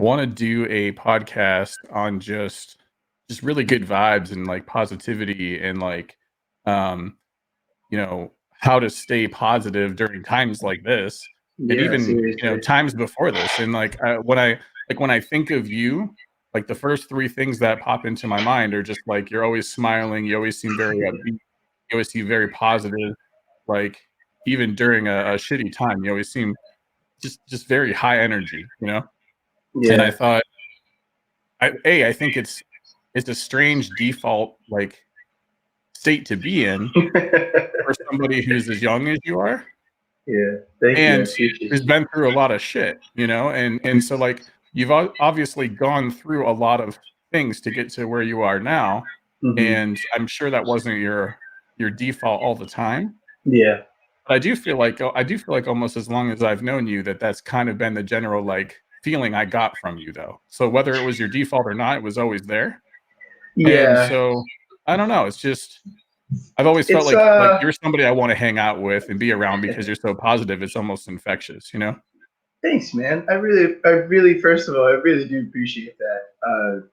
want to do a podcast on just really good vibes and like positivity and like um how to stay positive during times like this and Yeah, even seriously. times before this. And when I think of you, like the first three things that pop into my mind are just like you're always smiling, you always seem very upbeat, you always seem very positive, like even during a shitty time you always seem just very high energy. And I Yeah. thought, I think it's a strange default like state to be in for somebody who's as young as you are Yeah. Thank you. I and appreciate who's you. been through a lot of shit. And so like you've obviously gone through a lot of things to get to where you are now, Hmm. and I'm sure that wasn't your default all the time. Yeah. But I do feel like almost as long as I've known you that that's kind of been the general like feeling I got from you though. So whether it was your default or not, it was always there. And Yeah. so I don't know. It's just I've always felt It's like you're somebody I want to hang out with and be around because you're so positive. It's almost infectious. thanks, man. I really, first of all, I really do appreciate that.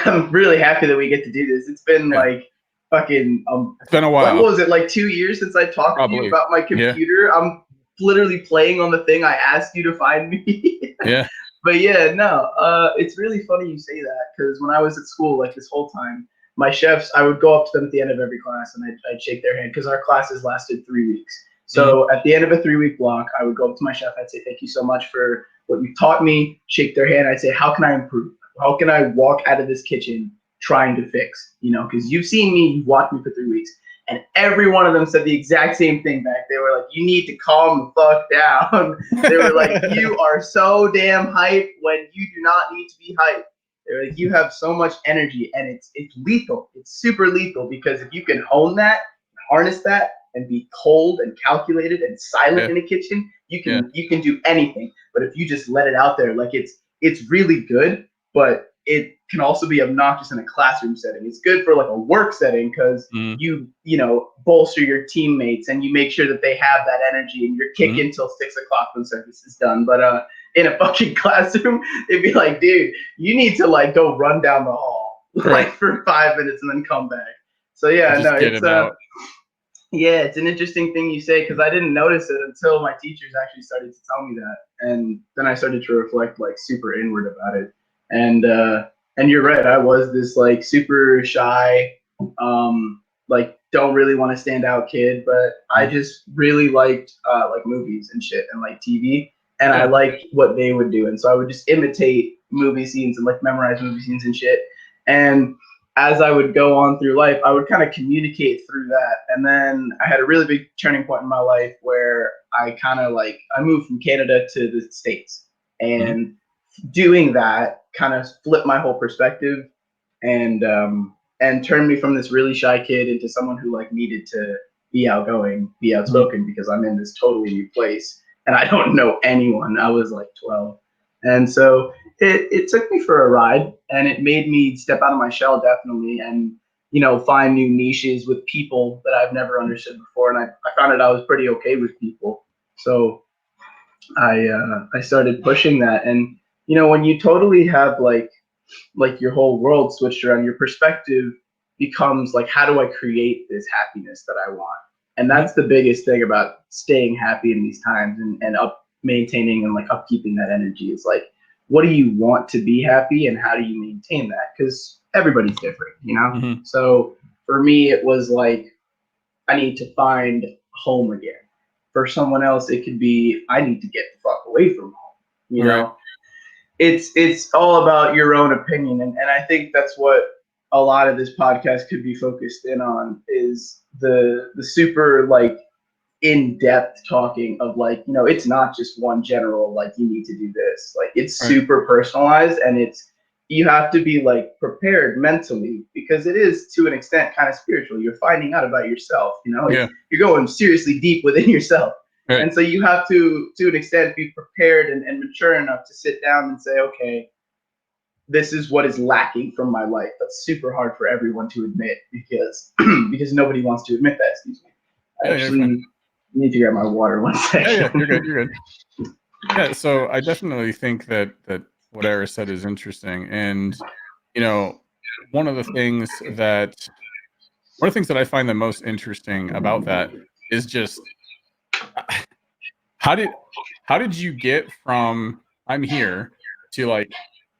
I'm really happy that we get to do this. It's been Yeah, like fucking it's been a what while, was it, like 2 years since I talked to you probably. about my Yeah, computer? I'm literally playing on the thing I asked you to find me. yeah. But yeah, no, it's really funny you say that because when I was at school, like this whole time, my chefs, I would go up to them at the end of every class and I'd shake their hand because our classes lasted 3 weeks. Mhm. So at the end of a 3 week block, I would go up to my chef. I'd say, "Thank you so much for what you taught me." Shake their hand. I'd say, "How can I improve? How can I walk out of this kitchen trying to fix? Because you've seen me, you've watched me for 3 weeks." And every one of them said the exact same thing back. They were like, "You need to calm the fuck down." They were like, "You are so damn hype when you do not need to be hype." They're like, "You have so much energy, and it's lethal. It's super lethal because if you can hone that, harness that, and be cold and calculated and silent Yeah, in a kitchen, you yeah. can do anything. But if you just let it out there, like it's really good, but it can also be obnoxious in a classroom setting. It's good for like a work setting because Mhm, you bolster your teammates and you make sure that they have that energy and you're mhm. kicking till 6 o'clock when service is done. But in a fucking classroom, they'd be like, "Dude, you need to like go run down the hall Right. like for 5 minutes and then come back." So yeah, no, Just get it's it out. yeah, it's an interesting thing you say because I didn't notice it until my teachers actually started to tell me that, and then I started to reflect like super inward about it. And you're right, I was this like super shy, like don't really want to stand out kid, but I Mhm. just really liked like movies and shit and like TV, and I Yeah. liked what they would do, and so I would just imitate movie scenes and like memorize movie scenes and shit, and as I would go on through life, I would kind of communicate through that. And then I had a really big turning point in my life where I kind of like I moved from Canada to the States. Mhm. And doing that kind of flipped my whole perspective and turned me from this really shy kid into someone who like needed to be outgoing, be Mhm. outspoken because I'm in this totally new place and I don't know anyone. I was like 12. And so it took me for a ride and it made me step out of my shell definitely and find new niches with people that I've never understood before, and I found that I was pretty okay with people. So I started pushing that, and when you totally have like your whole world switched around, your perspective becomes like, how do I create this happiness that I want? And Mhm. that's the biggest thing about staying happy in these times and up maintaining and like upkeeping that energy is like, what do you want to be happy and how do you maintain that? Because everybody's different. Mhm. So for me, it was like, I need to find home again. For someone else, it could be, I need to get the fuck away from home. You Right. know, it's all about your own opinion, and I think that's what a lot of this podcast could be focused in on is the super like in-depth talking of like it's not just one general like you need to do this, like it's Right. super personalized, and it's you have to be like prepared mentally because it is to an extent kind of spiritual. You're finding out about yourself, it's Yeah. you're going seriously deep within yourself, Right. and so you have to an extent be prepared and mature enough to sit down and say, okay, this is what is lacking from my life. That's super hard for everyone to admit because because nobody wants to admit that. Excuse me. I Yeah, you're fine. actually need to grab my water one Yeah, yeah, second. you're good. You're good. Yeah, so I definitely think that what Aris said is interesting, and you know, one of the things that I find the most interesting about that is just how did you get from I'm here to like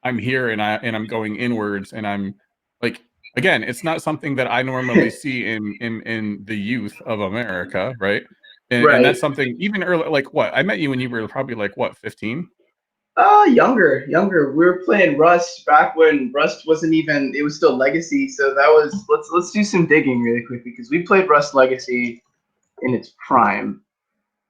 I'm here and I'm going inwards and I'm like again, it's not something that I normally see in the youth of America, right? And Right. that's something even early like what? I met you when you were probably like what, 15? Younger. We were playing Rust back when Rust wasn't even. It was still Legacy. So that was. Let's do some digging really quickly because we played Rust Legacy in its prime.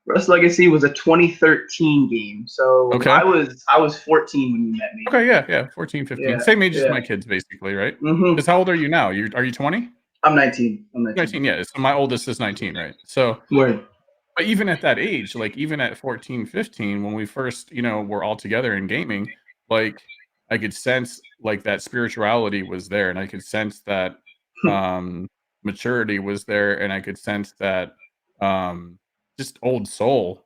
Rust Legacy was a 2013 game. So Okay. I was 14 when you met me. Okay, yeah. 14, 15. Yeah, Same age as yeah. my kids basically, right? hmm Because how old are you now? Are you 20? I'm 19. I'm 19. 19, yeah. So my oldest is 19, right? So Word. but even at that age, like even at 14, 15, when we first, were all together in gaming, like I could sense like that spirituality was there and I could sense that um maturity was there and I could sense that um just old soul,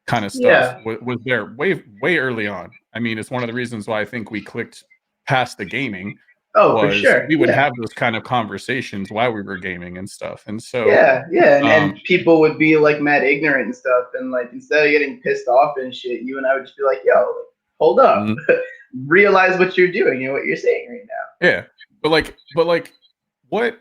kind of stuff Yeah. was there way early on. I mean, it's one of the reasons why I think we clicked past the gaming Oh, for was sure. we would Yeah. have those kind of conversations while we were gaming and stuff. And so Yeah, um and people would be like mad ignorant and stuff, and like instead of getting pissed off and shit, you and I would just be like, "Yo, hold up, mhm. realize what you're doing and what you're saying right now." Yeah. But like what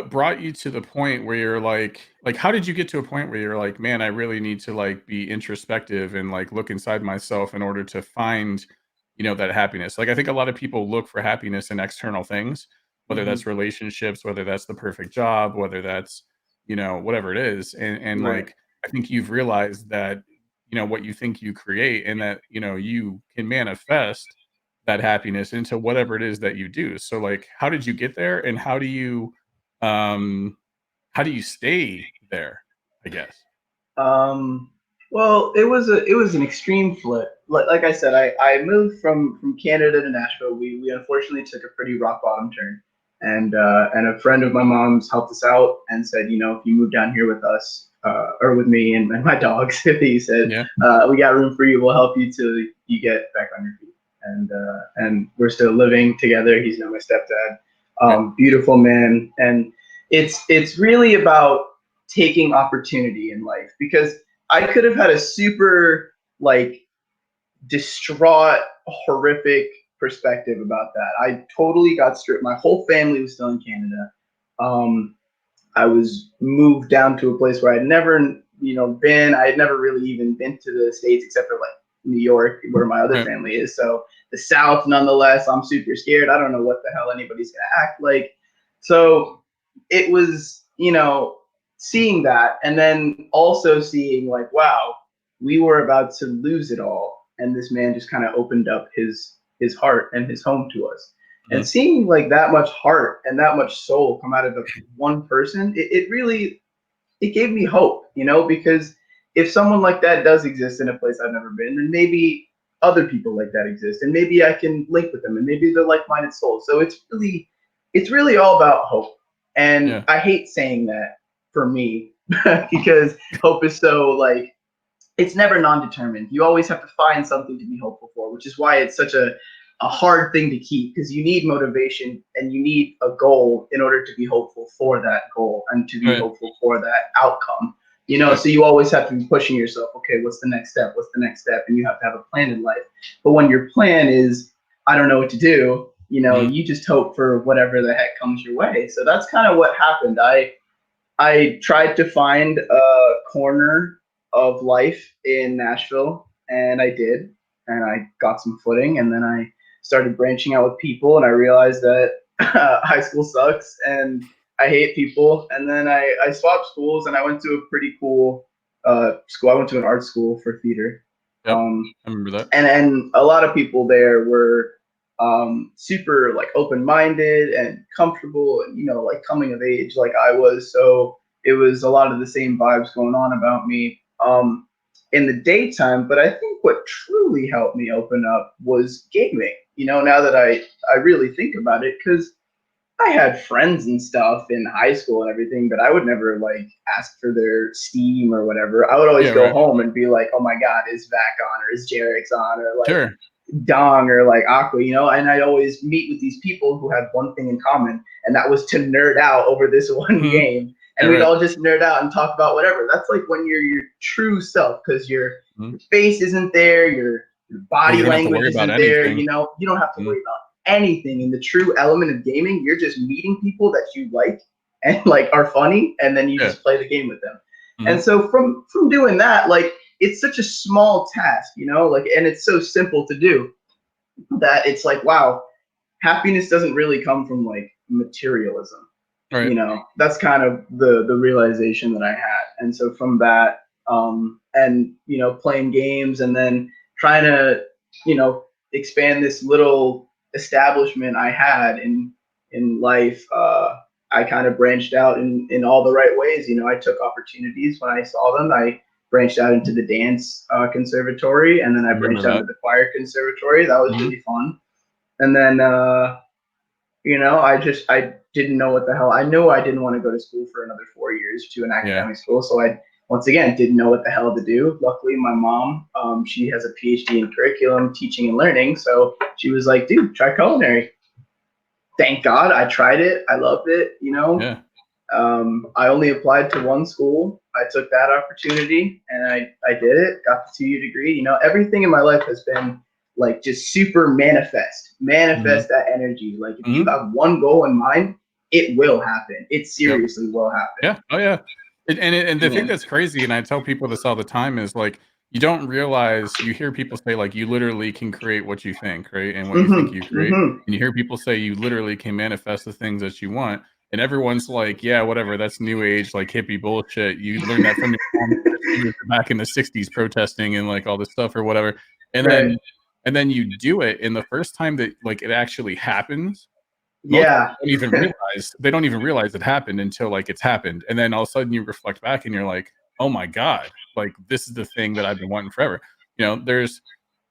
brought you to the point where you're like how did you get to a point where you're like, man, I really need to like be introspective and like look inside myself in order to find, that happiness. Like I think a lot of people look for happiness in external things, whether hmm that's relationships, whether that's the perfect job, whether that's, whatever it is. And Right. like I think you've realized that, what you think you create and that, you can manifest that happiness into whatever it is that you do. So like how did you get there and um how do you stay there, I guess? Um, well, it was an extreme flip. Like I said, I moved from Canada to Nashville. We unfortunately took a pretty rock bottom turn, and a friend of my mom's helped us out and said, if you move down here with us or with me and my dogs, he said, Yeah. we got room for you. We'll help you till you get back on your feet. And we're still living together. He's now my stepdad. Okay. Beautiful man, and it's really about taking opportunity in life because I could have had a super like distraught, horrific perspective about that. I totally got stripped. My whole family was still in Canada. Um, I was moved down to a place where I'd never, been. I had never really even been to the States except for like New York, where my other Right. family is. So the South, nonetheless, I'm super scared. I don't know what the hell anybody's gonna act like. So it was, seeing that, and then also seeing like, wow, we were about to lose it all, and this man just kind of opened up his heart and his home to us, and Mhm. seeing like that much heart and that much soul come out of one person, it really it gave me hope, because if someone like that does exist in a place I've never been, then maybe other people like that exist, and maybe I can link with them, and maybe they're like-minded souls. So it's really all about hope, and Yeah. I hate saying that for me because hope is so like it's never non-determined. You always have to find something to be hopeful for, which is why it's such a hard thing to keep because you need motivation and you need a goal in order to be hopeful for that goal and to be Right. hopeful for that outcome. Right. So you always have to be pushing yourself. Okay, what's the next step? What's the next step? And you have to have a plan in life. But when your plan is, I don't know what to do, Mhm. you just hope for whatever the heck comes your way. So that's kind of what happened. I tried to find a corner of life in Nashville, and I did, and I got some footing, and then I started branching out with people, and I realized that high school sucks, and I hate people, and then I swapped schools, and I went to a pretty cool school. I went to an art school for theater, Yep. um, I remember that. and a lot of people there were super like open-minded and comfortable and like coming of age like I was, so it was a lot of the same vibes going on about me in the daytime. But I think what truly helped me open up was gaming, now that I really think about it, because I had friends and stuff in high school and everything, but I would never like ask for their Steam or whatever. I would Yeah, always go right. home and be like, "Oh my God, is Vac on or is Jarek's on or like, Sure. Dong or like Aqua, you know, and I'd always meet with these people who had one thing in common, and that was to nerd out over this one Mhm. game. And Yeah, we'd right. all just nerd out and talk about whatever. That's like when you're your true self, because Mhm. your face isn't there, your Yeah, you body don't have to language worry about isn't there, anything. you know, you don't have to Mhm. worry about anything. In the true element of gaming, you're just meeting people that you like and like are funny, and then you Yeah. just play the game with them. And Mhm. so from doing that, like it's such a small task, you know, like, and it's so simple to do that it's like, wow, happiness doesn't really come from like materialism. Right. You know, that's kind of the realization that I had. And so from that, and you know, playing games and then trying to, you know, expand this little establishment I had in life, I kind of branched out in all the right ways. You know, I took opportunities when I saw them. I branched out into the dance conservatory, and then I Remember branched out that. into the choir conservatory. That was Mhm. really fun. And then you know, I didn't know what the hell. I knew I didn't want to go to school for another 4 years to an Yeah. academic school, so I once again didn't know what the hell to do. Luckily, my mom, she has a PhD in curriculum teaching and learning, so she was like, "Dude, try culinary." Thank God, I tried it. I loved it. You know, Yeah. I only applied to one school. I took that opportunity and I did it, got the 2 year degree. You know, everything in my life has been like just super Mhm. manifest that energy. Like if you Mhm. have one goal in mind, it will happen. It Yep. seriously will happen. Yeah. Oh, yeah. And the thing Yeah. that's crazy, and I tell people this all the time, is like you don't realize. You hear people say like you literally can create what you think, right? And what you think Mm-hmm. you create. Mm-hmm. And you hear people say you literally can manifest the things that you want. And everyone's like, yeah, whatever. That's new age, like hippie bullshit. You learned that from your mom because she was back in the '60s protesting and like all this stuff or whatever. And Right. then and then you do it, and the first time that like it actually happens, most Yeah. people don't even realize it happened until, like, it's happened, and then all of a sudden you reflect back and you're like, "Oh my god, like, this is the thing that I've been wanting forever." You know, there's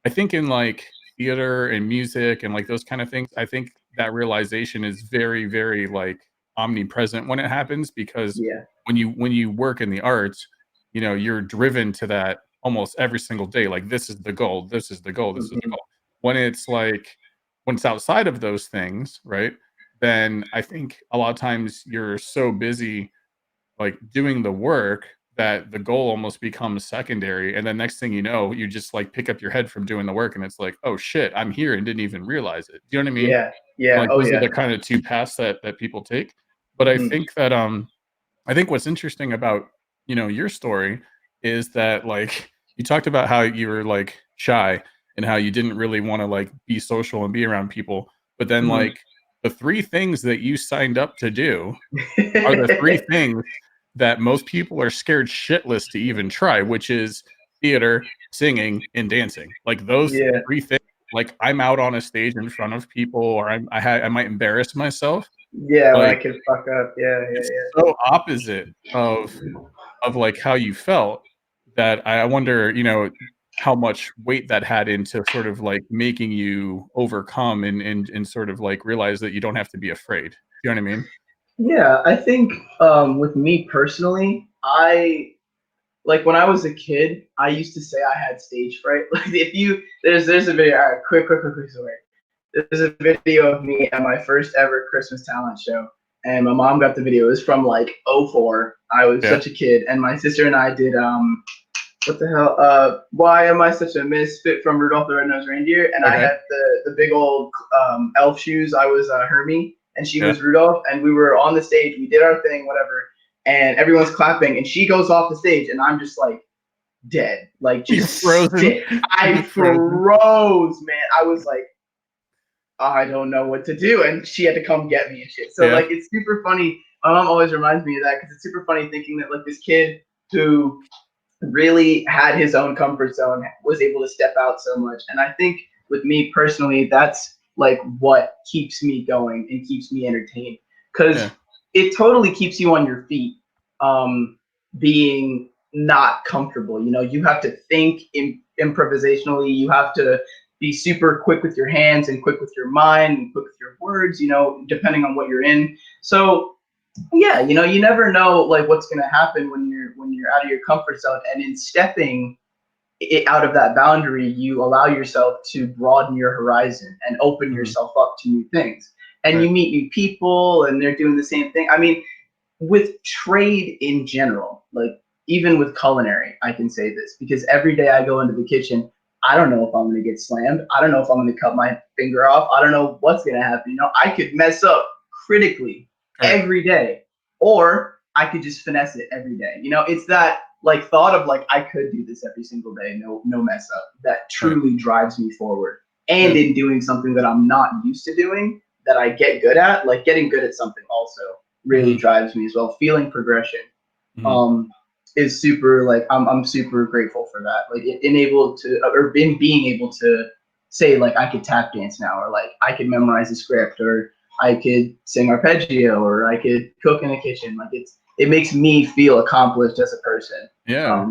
I think in, like, theater and music and, like, those kind of things, I think that realization is very, very, like, omnipresent when it happens because Yeah. when you work in the arts, you know, you're driven to that almost every single day, like, "This is the goal, this is the goal, this is the Mm-hmm. goal." When it's, like when it's outside of those things, right, then I think a lot of times you're so busy, like, doing the work that the goal almost becomes secondary, and then next thing you know, you just, like, pick up your head from doing the work, and it's like, "Oh, shit, I'm here and didn't even realize it." Do you know what I mean? Yeah. Yeah. Like, Oh those are yeah. the kinda 2 paths that people take, but Mm. I think what's interesting about, you know, your story is that, like, you talked about how you were, like, shy and how you didn't really wanna, like, be social and be around people, but then, Mm-hmm. like, the 3 things that you signed up to do are the 3 things that most people are scared shitless to even try, which is theater, singing, and dancing. Like, those Yeah. 3 things, like, I'm out on a stage in front of people or I might embarrass myself, Yeah. When I like, could fuck up. Yeah. it's Yeah. so opposite of, like, how you felt that I wonder, you know, how much weight that had into sort of, like, making you overcome and sort of, like, realize that you don't have to be afraid. You know what I mean? Yeah, I think with me personally, I like when I was a kid, I used to say I had stage fright. Like if you there's a video, all right, quick story. There's a video of me at my first ever Christmas talent show, and my mom got the video. It was from like '04. I was Yeah. such a kid, and my sister and I did what the hell? Why am I such a misfit from Rudolph the Red-Nosed Reindeer? And I Okay. had the big old elf shoes. I was Hermie, and she Yeah. was Rudolph. And we were on the stage. We did our thing, whatever. And everyone's clapping, and she goes off the stage, and I'm just like dead, like You're just frozen. stiff. You're I just frozen. froze, man. I was like, I don't know what to do, and she had to come get me and shit. So Yeah. like, it's super funny. My mom always reminds me of that because it's super funny thinking that like this kid who really had his own comfort zone, was able to step out so much. And I think with me personally, that's like what keeps me going and keeps me entertained Yeah. because it totally keeps you on your feet. Being not comfortable, you know, you have to think improvisationally. You have to be super quick with your hands and quick with your mind and quick with your words. You know, depending on what you're in. So yeah, you know, you never know like what's going to happen when you're out of your comfort zone, and in stepping out of that boundary, you allow yourself to broaden your horizon and open yourself up to new things. And you meet new people and they're doing the same thing. I mean, with trade in general, like even with culinary, I can say this because every day I go into the kitchen, I don't know if I'm going to get slammed. I don't know if I'm going to cut my finger off. I don't know what's going to happen. You know, I could mess up critically every day, or I could just finesse it every day. You know, it's that like thought of like I could do this every single day, no mess up, that truly drives me forward. And in doing something that I'm not used to doing, that I get good at, like getting good at something also really drives me as well. Feeling progression is super, like I'm super grateful for that. Like it enabled to, or being able to say like I could tap dance now, or like I could memorize a script, or I could sing arpeggio, or I could cook in the kitchen. Like it makes me feel accomplished as a person. Yeah.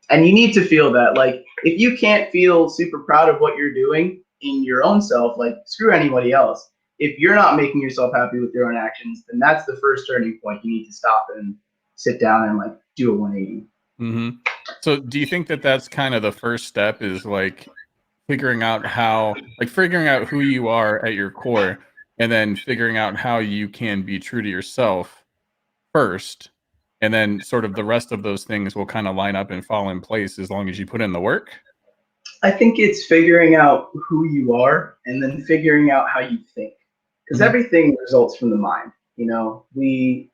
And you need to feel that. Like if you can't feel super proud of what you're doing in your own self, like screw anybody else. If you're not making yourself happy with your own actions, then that's the first turning point. You need to stop and sit down and like do a 180. So do you think that that's kind of the first step, is like figuring out who you are at your core, and then figuring out how you can be true to yourself first, and then sort of the rest of those things will kind of line up and fall in place as long as you put in the work? I think it's figuring out who you are and then figuring out how you think, because everything results from the mind. You know, we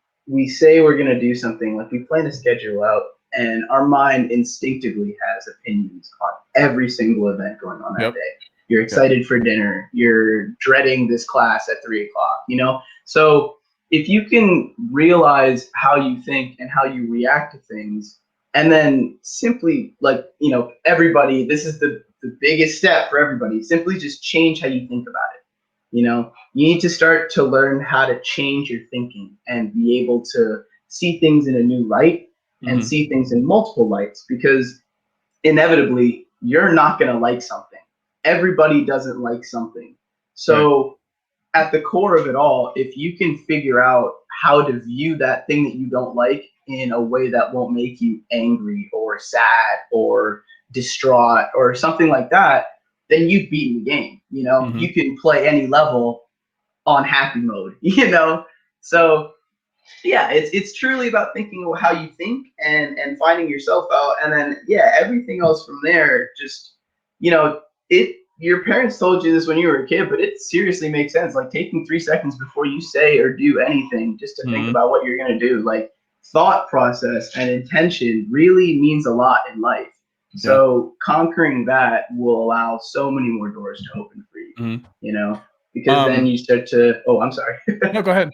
say we're going to do something, like we plan a schedule out, and our mind instinctively has opinions on every single event going on that day. You're excited for dinner, you're dreading this class at 3 o'clock, you know? So if you can realize how you think and how you react to things, and then simply, like, you know, everybody, this is the biggest step for everybody, simply just change how you think about it. You know, you need to start to learn how to change your thinking and be able to see things in a new light and see things in multiple lights, because inevitably you're not going to like something. Everybody doesn't like something. So at the core of it all, if you can figure out how to view that thing that you don't like in a way that won't make you angry or sad or distraught or something like that, then you've beaten the game. You know, you can play any level on happy mode, you know? So yeah, it's truly about thinking how you think and finding yourself out, and then everything else from there. Just, you know, your parents told you this when you were a kid, but it seriously makes sense. Like taking 3 seconds before you say or do anything, just to think about what you're gonna do. Like thought process and intention really means a lot in life. So conquering that will allow so many more doors to open for you. You know, because then you start to. Oh, I'm sorry. No, go ahead.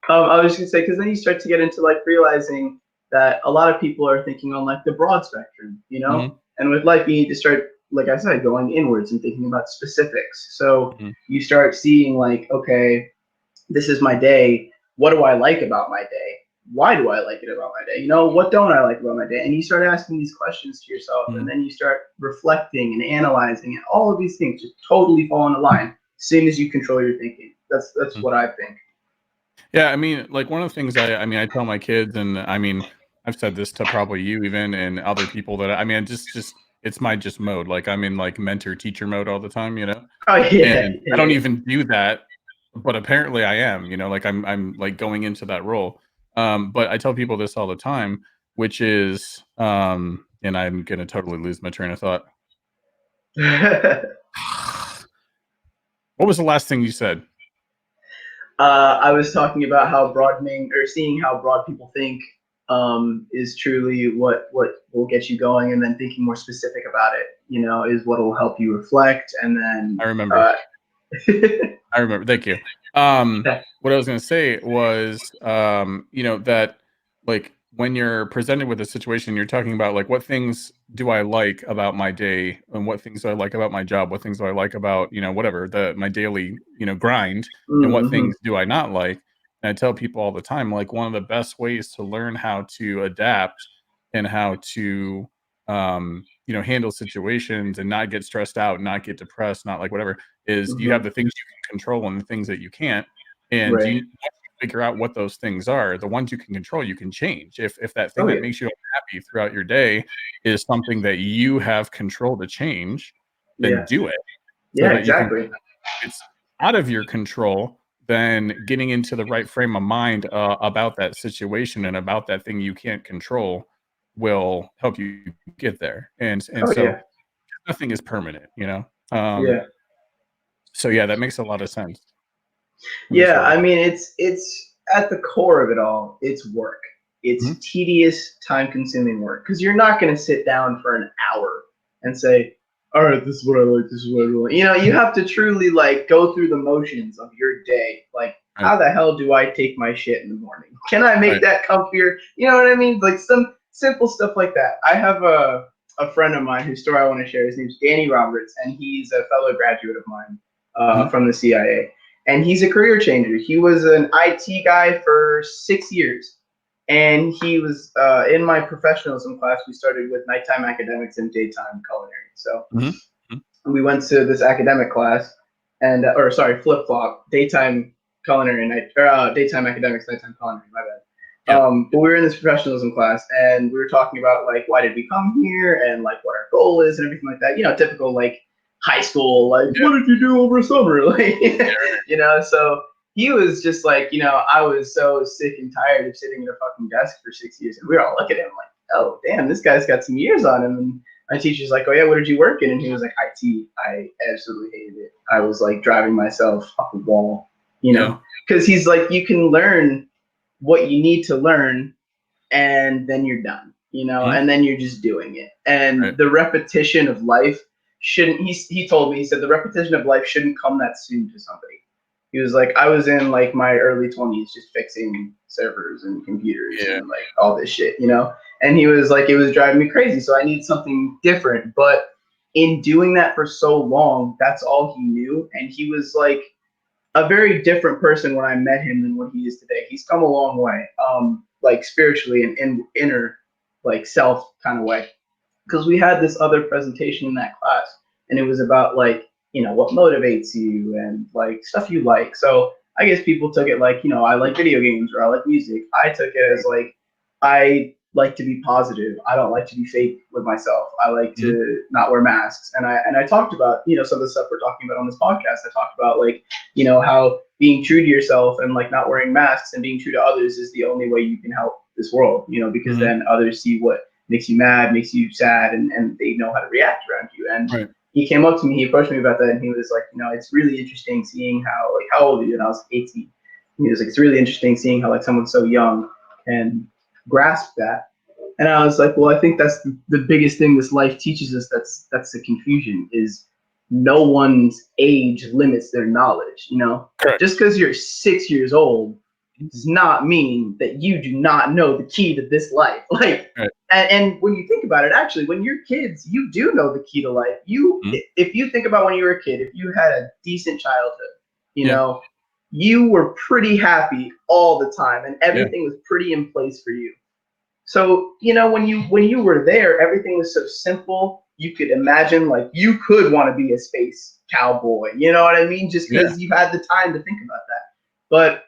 I was just gonna say, because then you start to get into like realizing that a lot of people are thinking on like the broad spectrum, you know, and with life you need to start, like I said, going inwards and thinking about specifics. So you start seeing like, okay, this is my day. What do I like about my day? Why do I like it about my day? You know, what don't I like about my day? And you start asking these questions to yourself, and then you start reflecting and analyzing, and all of these things just totally fall into line as soon as you control your thinking. That's what I think. Yeah, I mean, like one of the things I tell my kids, and I mean, I've said this to probably you even and other people, that I mean, just it's my just mode. Like I'm in like mentor teacher mode all the time, you know. Oh yeah, And I don't even do that, but apparently I am, you know, like I'm like going into that role. But I tell people this all the time, which is, and I'm gonna totally lose my train of thought. What was the last thing you said? I was talking about how broadening, or seeing how broad people think, is truly what will get you going, and then thinking more specific about it, you know, is what will help you reflect. And then I remember. I remember. Thank you. What I was going to say was, you know, that like when you're presented with a situation, you're talking about like, what things do I like about my day, and what things do I like about my job? What things do I like about, you know, whatever my daily, you know, grind, and what things do I not like? And I tell people all the time, like one of the best ways to learn how to adapt and how to, you know, handle situations and not get stressed out, not get depressed, not like whatever, is you have the things you can control and the things that you can't. And Right. figure out what those things are. The ones you can control, you can change. If that thing Oh that yeah. makes you happy throughout your day is something that you have control to change, then Yeah. do it so Yeah, that you can. exactly. It's out of your control. Then getting into the right frame of mind about that situation and about that thing you can't control will help you get there. And Oh so yeah. nothing is permanent, Yeah. so yeah, that makes a lot of sense. That makes a Yeah, lot of I mean it's at the core of it all, it's work. It's Mhm. tedious, time-consuming work because you're not going to sit down for an hour and say, "All right, this is what I like, this is what I don't like." You have to truly like go through the motions of your day. Like, Right, how the hell do I take my shit in the morning? Can I make right. that comfier? You know what I mean? Like some simple stuff like that. I have a friend of mine whose story I want to share. His name's Danny Roberts, and he's a fellow graduate of mine Mhm. from the CIA, and he's a career changer. He was an IT guy for 6 years, and he was in my professionalism class. We started with nighttime academics and daytime culinary. So Mhm. Mhm. we went to this academic class, and or sorry, flip flop, daytime culinary and night, or daytime academics, nighttime culinary. My bad. Yep. But we were in this professionalism class, and we were talking about like why did we come here, and like what our goal is, and everything like that. Typical like high school, like Yeah. what did you do over summer, like Yeah. So he was just like, I was so sick and tired of sitting at a fucking desk for 6 years, and we were all looking at him like, oh damn, this guy's got some years on him. And my teacher's like, oh yeah, what did you work in? And he was like, IT. I absolutely hated it. I was like driving myself off the wall, Yeah. because he's like, you can learn what you need to learn, and then you're done, Mhm. and then you're just doing it. And Right. the repetition of life shouldn't, he told me, he said, the repetition of life shouldn't come that soon to somebody. He was like, I was in like my early 20s just fixing servers and computers Yeah. and like all this shit, and he was like, it was driving me crazy. So I need something different. But in doing that for so long, that's all he knew. And he was like a very different person when I met him than what he is today. He's come a long way, like spiritually and in inner, like self kind of way. Because we had this other presentation in that class, and it was about like what motivates you and like stuff you like. So I guess people took it like I like video games or I like music. I took it as like I like to be positive. I don't like to be fake with myself. I like Mhm. to not wear masks. And I talked about some of the stuff we're talking about on this podcast. I talked about like how being true to yourself and like not wearing masks and being true to others is the only way you can help this world. Because Mhm. then others see what makes you mad, makes you sad, and they know how to react around you. And Right. he came up to me, he approached me about that, and he was like, it's really interesting seeing how, like, how old are you? And I was like, 18. And he was like, it's really interesting seeing how like someone so young can grasp that. And I was like, well, I think that's the biggest thing this life teaches us. That's the confusion, is no one's age limits their knowledge. Correct. Just because you're 6 years old Mhm. does not mean that you do not know the key to this life. Like, Right. and when you think about it, actually, when you're kids, you do know the key to life. Mhm. If you think about when you were a kid, if you had a decent childhood, you Yeah. know, you were pretty happy all the time, and Yeah. everything was pretty in place for you. So when you were there, everything was so simple. You could imagine like you could want to be a space cowboy. You know what I mean? Just Yeah. because you had the time to think about that. But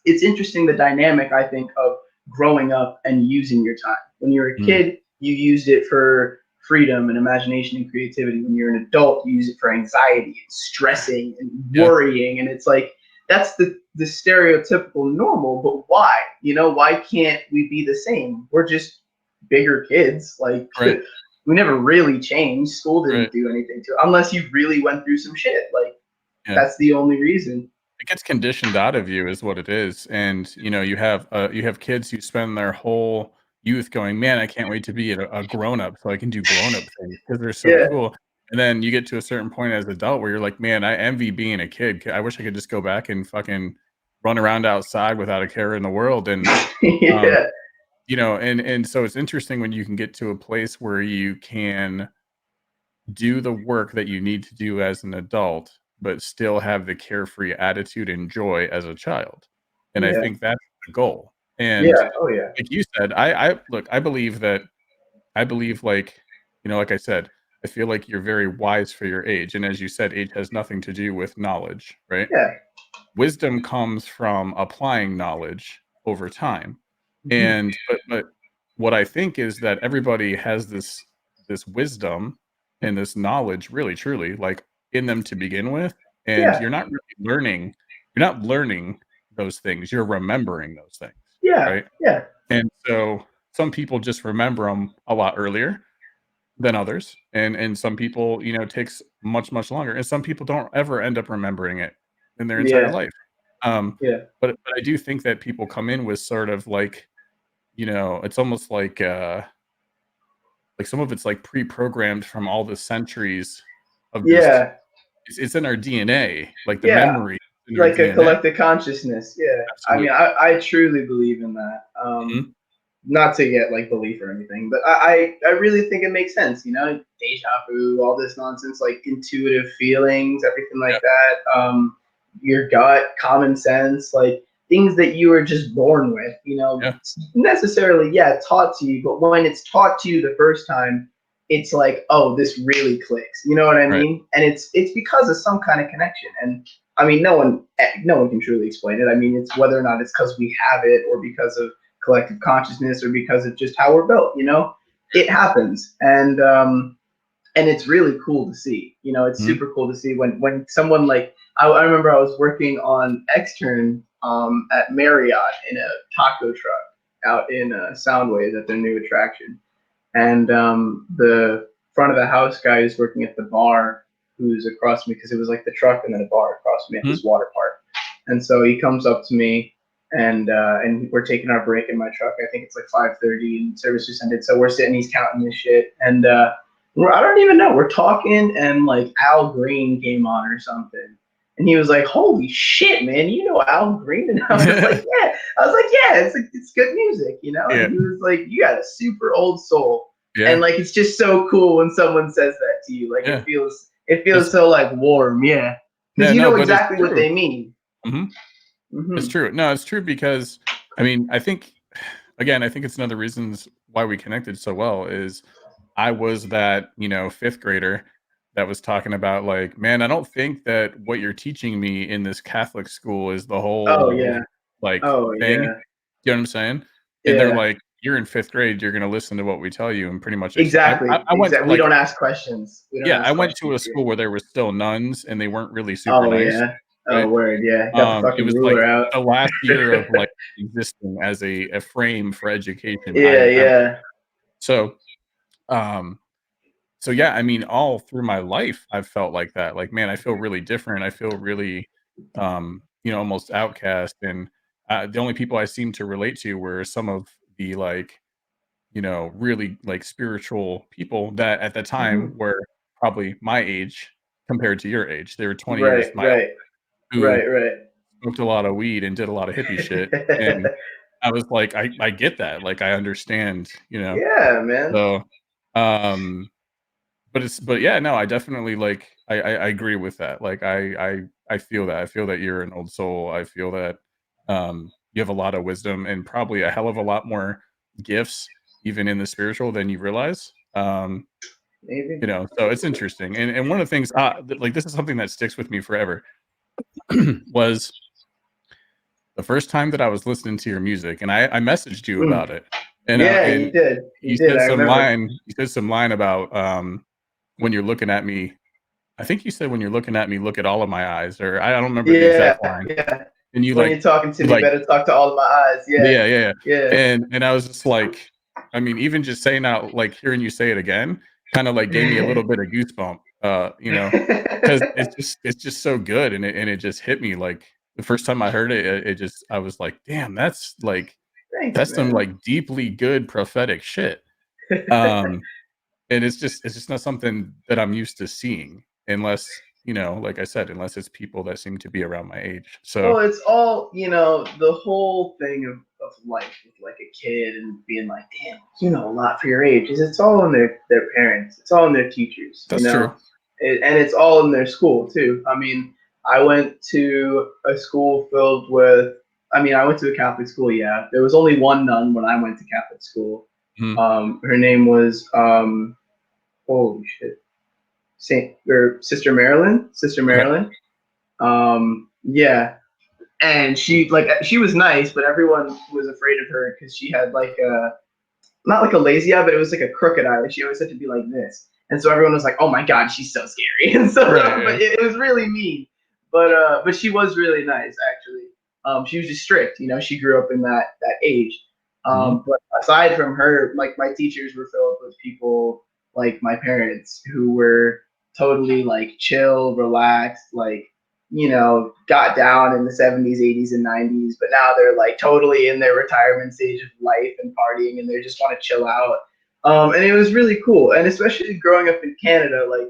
it's interesting, the dynamic, I think, of growing up and using your time. When you're a Mhm. kid, you used it for freedom and imagination and creativity. When you're an adult, you use it for anxiety and stressing and Yeah. worrying. And it's like that's the stereotypical normal, but why? Why can't we be the same? We're just bigger kids. Like Right. we never really changed. School Right. didn't do anything to it, unless you really went through some shit. Like Yeah. that's the only reason. It gets conditioned out of you is what it is. And, you have kids who spend their whole youth going, "Man, I can't wait to be a grown-up so I can do grown-up things because 'cause they're so Yeah. cool." And then you get to a certain point as an adult where you're like, "Man, I envy being a kid. I wish I could just go back and fucking run around outside without a care in the world." And, um, Yeah. and so it's interesting when you can get to a place where you can do the work that you need to do as an adult, but still have the carefree attitude and joy as a child. And I Yeah. think that's the goal. And Yeah. Oh yeah. like you said, I look, I believe like, like I said, I feel like you're very wise for your age. And as you said, age has nothing to do with knowledge, right? Yeah. wisdom comes from applying knowledge over time. Mhm. And but what I think is that everybody has this wisdom and this knowledge really truly like in them to begin with, and Yeah, you're not learning those things, you're remembering those things, yeah, right? yeah, And so some people just remember them a lot earlier than others, and some people, you know, it takes much, much longer, and some people don't ever end up remembering it in their entire yeah, life. Um, yeah, but I do think that people come in with sort of like, you know, it's almost like some of it's like pre-programmed from all the centuries of just yeah, it's in our DNA, like the yeah. memory in our Like a DNA. collective consciousness. Yeah. I mean, Absolutely. I truly believe in that. Mhm. Not to get like belief or anything, but I really think it makes sense, you know, deja vu, all this nonsense, like intuitive feelings, everything like Yeah, that. Your gut, common sense, like things that you were just born with, you know, yeah. necessarily, yeah, taught to you, but when it's taught to you the first time, it's like, oh, this really clicks. You know what I Right. mean? And it's because of some kind of connection. And I mean, no one can truly explain it. I mean, it's whether or not it's because we have it or because of collective consciousness or because of just how we're built, you know, it happens. And it's really cool to see, you know, it's Mhm. super cool to see when someone like I remember I was working on extern at Marriott in a taco truck out in Soundways at their new attraction, and the front of the house guy is working at the bar who's across me because it was like the truck and then a bar across from me at Mhm. this water park. And so he comes up to me and we're taking our break in my truck. I think it's like 5:30 and service just ended. So we're sitting, he's counting this shit. And I don't even know. We're talking and like Al Green came on or something. And he was like, "Holy shit, man! You know Al Green?" And I was like, "Yeah." I was like, "Yeah, it's good music, you know." Yeah, And he was like, "You got a super old soul." And yeah, like it's just so cool when someone says that to you. Like yeah. it feels It's so like warm, yeah, because yeah, you no, know but it's exactly what true. they mean. Mhm. It's Hmm. true. No, it's true because I mean, I think again, I think it's another reasons why we connected so well is I was that, you know, 5th grader that was talking about like, "Man, I don't think that what you're teaching me in this Catholic school is the Oh whole, yeah. like, Oh thing." yeah. You know what I'm saying? And they're Yeah. like, "You're in 5th grade, you're gonna listen to what we tell you and pretty much accept." Exactly. I went to, Exactly. We like don't ask questions. We don't yeah, I ask went to questions a here. school where there were still nuns, and they weren't really super Oh nice, yeah. Oh right? word. Yeah. Got the It fucking was, like, ruler out. the last year of, like, existing as a frame for education Yeah. I ever Yeah. so, um so, yeah, I mean, all through my life, I've felt like that, like, man, I feel really different, I feel really, you know, almost outcast, and, the only people I seem to relate to were some of the, like, you know, really, like, spiritual people that at the time Hmm. were probably my age compared to your age. They were 20 years Right. my Right. who Right. Right. smoked a lot of weed and did a lot of hippie shit, and I was like, I get that, like, I understand, you know? Yeah, man. So, um, but yeah, no, I definitely, like, I agree with that, like, I feel that, I feel that you're an old soul, I feel that, you have a lot of wisdom and probably a hell of a lot more gifts even in the spiritual than you realize, Maybe. you know, so it's interesting, and one of the things, like, this is something that sticks with me forever, was the first time that I was listening to your music, and I messaged you Mm. about it, Yeah, and you did. You did. I remember. you said some line about, when you're looking at me I think you said, "When you're looking at me, look at all of my eyes," or I don't remember the Yeah. exact line, Yeah. and When you're talking to you me, like better talk to all of my eyes. Yeah. yeah, yeah, yeah, Yeah. and I was just like I mean, even just saying out like, hearing you say it again, kinda, like, gave me a little bit of goosebump, you know, because it's just so good, and it just hit me, like, the first time I heard it, it just I was like, "Damn, that's, like Thanks, that's some, man. like, deeply good prophetic shit." Um And it's just not something that I'm used to seeing unless, you know, like I said, unless it's people that seem to be around my age. Well, So, it's all, you know, the whole thing of life with like a kid and being like, damn, you know a lot for your age. Is it's all in their parents. It's all in their teachers, you that's true. know, and it's all in their school too. I mean, I went to a school filled with. I mean, I went to a Catholic school. Yeah, there was only one nun when I went to Catholic school. Mhm. Her name was holy shit, Saint or Sister Marilyn. Sister Okay. Marilyn. Yeah. and she was nice, but everyone was afraid of her because she had like a not like a lazy eye, but it was like a crooked eye. Like she always had to be like this, and so everyone was like, "Oh my god, she's so scary." And so, Right. but it was really mean. But she was really nice actually. She was just strict. You know, she grew up in that age. Mhm. But aside from her, like my teachers were filled with people like my parents who were totally like chill, relaxed, like got down in the 70s, 80s, and 90s, but now they're like totally in their retirement stage of life and partying and they just want to chill out. And it was really cool. And especially growing up in Canada, like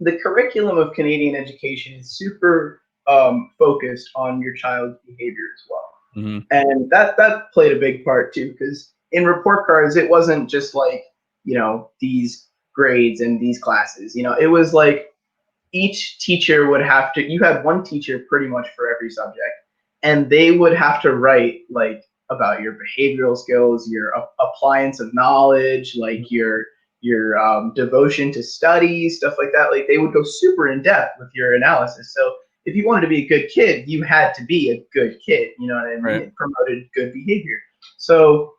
the curriculum of Canadian education is super focused on your child's behavior as well. Mhm. And that played a big part too, because in report cards, it wasn't just like, these grades and these classes. It was like each teacher would have to you had one teacher pretty much for every subject, and they would have to write like about your behavioral skills, your appliance of knowledge, like your devotion to study, stuff like that. Like they would go super in depth with your analysis. So if you wanted to be a good kid, you had to be a good kid. You know what I mean? Right. It promoted good behavior. So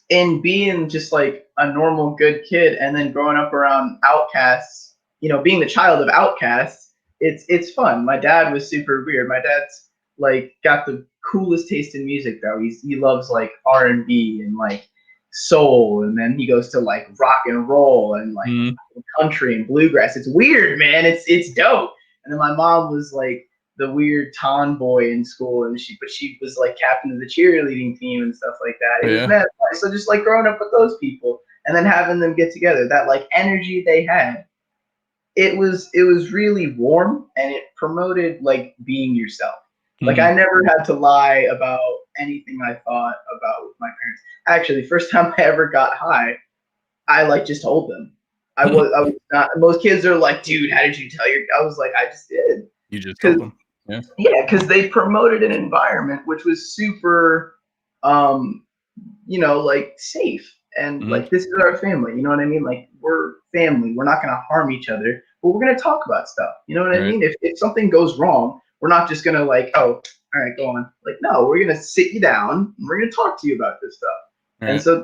in being just like a normal good kid and then growing up around outcasts, being the child of outcasts, it's fun. My dad was super weird. My dad's like got the coolest taste in music though. He loves like R&B and like soul, and then he goes to like rock and roll and like Mhm. country and bluegrass. It's weird, man. It's dope. And then my mom was like the weird tomboy in school, and she was like captain of the cheerleading team and stuff like that. It was Yeah. mad fun. So just like growing up with those people and then having them get together, that like energy they had, it was really warm and it promoted like being yourself. Like I Mhm. never had to lie about anything I thought about with my parents. Actually, first time I ever got high, I like just told them. I was not. Most kids are like, dude, how did you tell your? I was like, I just did. You just Because told them. Yeah. yeah, because they promoted an environment which was super, um, like safe and Mhm. like this is our family. You know what I mean? Like we're family. We're not gonna harm each other, but we're gonna talk about stuff. You know what I Right. mean? If something goes wrong, we're not just gonna like, oh, all right, go on. Like no, we're gonna sit you down and we're gonna talk to you about this stuff. And Right. so,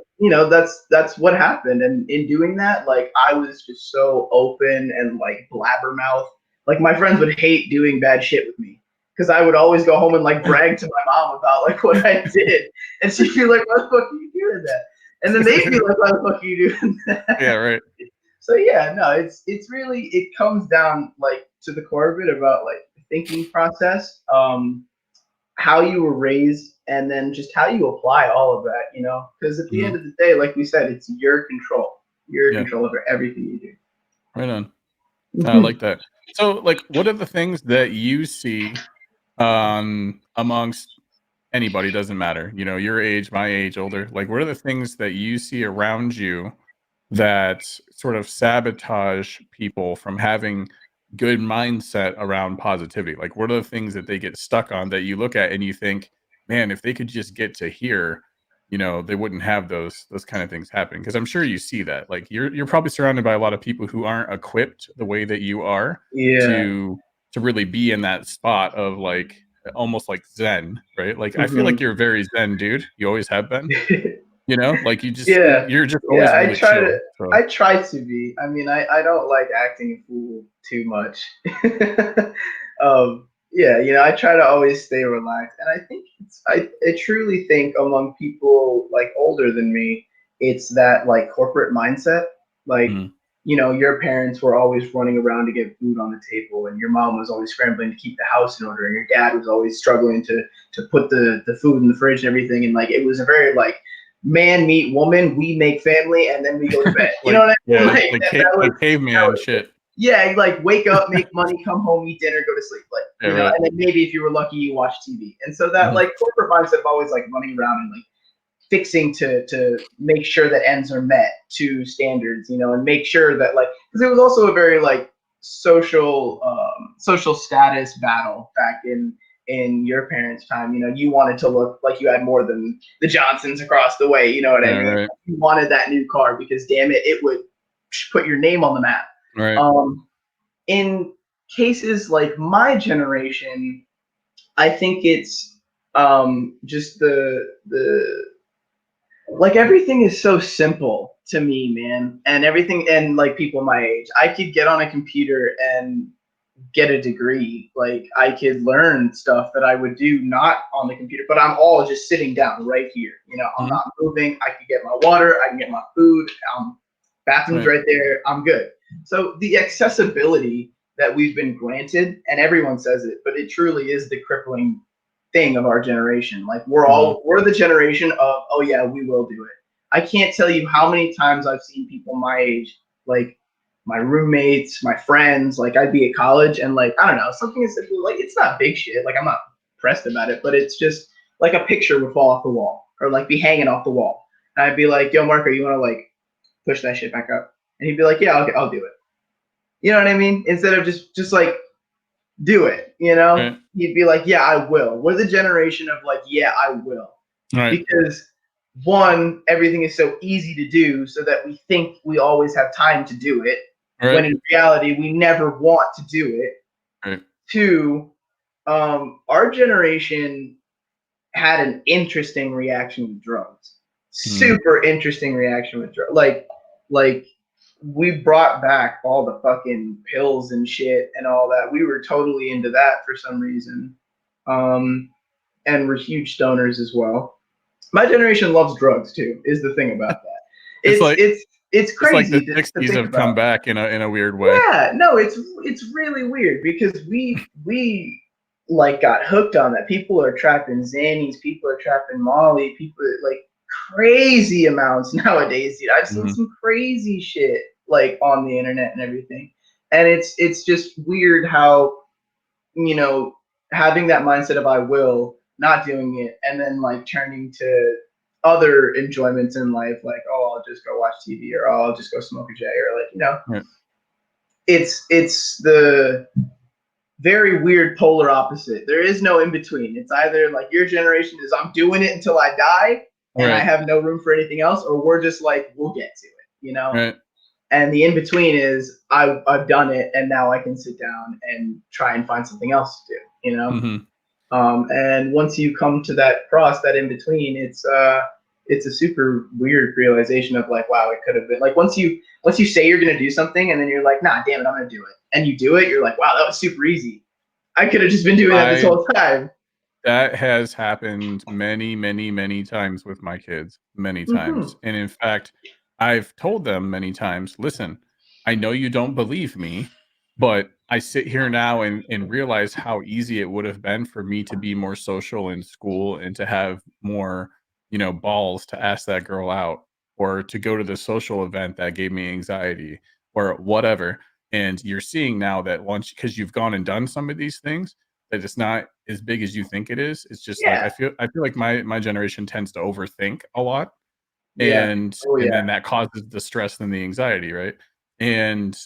that's what happened. And in doing that, like I was just so open and like blabbermouth. Like my friends would hate doing bad shit with me because I would always go home and like brag to my mom about like what I did, and she'd be like, "Why the fuck are you doing that?" And then they'd be like, "Why the fuck are you doing Yeah. that?" Right. So yeah, no, it's really it comes down like to the core of it about like the thinking process, how you were raised, and then just how you apply all of that. Because at the end Mhm. of the day, like we said, it's your control, your Yeah. control over everything you Right on. I do. like that. So, like, what are the things that you see amongst anybody? Doesn't matter. Your age, my age, older. Like, what are the things that you see around you that sort of sabotage people from having good mindset around positivity? Like, what are the things that they get stuck on that you look at and you think, man, if they could just get to here, they wouldn't have those kind of things happen. Because I'm sure you see that. Like, you're probably surrounded by a lot of people who aren't equipped the way that you are Yeah. to really be in that spot of like almost like zen, right? Like, I feel like Hmm. you're a very zen dude. You always have been. Like Yeah, you're just yeah. always really chill. So I try to be. I mean, I don't like acting a fool too much. Yeah, I try to always stay relaxed, and I think I truly think among people like older than me, it's that like corporate mindset. Like, mhm. your parents were always running around to get food on the table, and your mom was always scrambling to keep the house in order, and your dad was always struggling to put the food in the fridge and everything, and like it was a very like man meet woman, we make family, and then we go to bed. You know Like, what I mean? yeah, Like like that caveman was shit. yeah, like wake up, make money, come home, eat dinner, go to sleep. Like, Yeah, right. and then maybe if you were lucky, you watch TV. And so that Mhm. like corporate mindset of always like running around and like fixing to make sure that ends are met to standards, and make sure that like because it was also a very like social status battle back in your parents' time. You wanted to look like you had more than the Johnsons across the way. You know what I Yeah, mean? right, You wanted that new car because damn it, it would put your name on the map. right. Um, in cases like my generation, I think it's Just the like everything is so simple to me, man. And everything, and like people my age, I could get on a computer and get a degree. Like I could learn stuff that I would do not on the computer, but I'm all just sitting down right here. You know, I'm Mhm. not moving. I can get my water. I can get my food. Bathroom's Right. right there. I'm good. So the accessibility that we've been granted, and everyone says it, but it truly is the crippling thing of our generation. Like Mhm. we're the generation of, oh yeah, we will do it. I can't tell you how many times I've seen people my age, like my roommates, my friends, like I'd be at college and like, I don't know, something as simple, like it's not big shit. Like I'm not pressed about it, but it's just like a picture would fall off the wall or like be hanging off the wall. And I'd be like, yo, Marco, you want to like push that shit back up? And he'd be like, yeah, okay, I'll do it. You know what I mean? Instead of just like do it, you know? Right. He'd be like, yeah, I will. We're the generation of like, yeah, I will. Right. Because one, everything is so easy to do so that we think we always have time to do it, when Right. in reality, we never want to do it. Right. Two, our generation had an interesting reaction with drugs. Mhm. Super interesting reaction with drugs. Like we brought back all the fucking pills and shit and all that. We were totally into that for some reason. Um, and we're huge stoners as well. My generation loves drugs too, is the thing about that. It's It's like it's it's it's like the crazy to 60s think have about. come back in a weird way. Yeah, no, it's really weird because we like got hooked on that. People are trapping Xannies, people are trapping Molly, people are, like crazy amounts nowadays, dude. I've seen Mhm. some crazy shit like on the internet and everything. And it's just weird how, you know, having that mindset of I will, not doing it, and then like turning to other enjoyments in life, like, oh, I'll just go watch TV or oh, I'll just go smoke a J or like, you know, Right. it's the very weird polar opposite. There is no in between. It's either like your generation is I'm doing it until I die and I Right. have no room for anything else, or we're just like we'll get to it, you know. Right. And the in between is I've done it and now I can sit down and try and find something else to do, you know. Mhm. And once you come to that cross, that in between, it's a super weird realization of like, wow, it could have been like once you say you're gonna do something and then you're like, nah, damn it, I'm gonna do it, and you do it, you're like, wow, that was super easy. I could have just been doing that this I whole time. That has happened many, many, many times with my kids, many Mm-hmm. times. And in fact, I've told them many times, listen, I know you don't believe me, but I sit here now and realize how easy it would have been for me to be more social in school and to have more, balls to ask that girl out or to go to the social event that gave me anxiety or whatever. And you're seeing now that once, because you've gone and done some of these things, that it's not as big as you think it is. It's just like Yeah. I feel like my generation tends to overthink a lot, Yeah. and Oh and yeah. then that causes the stress and the anxiety, right? And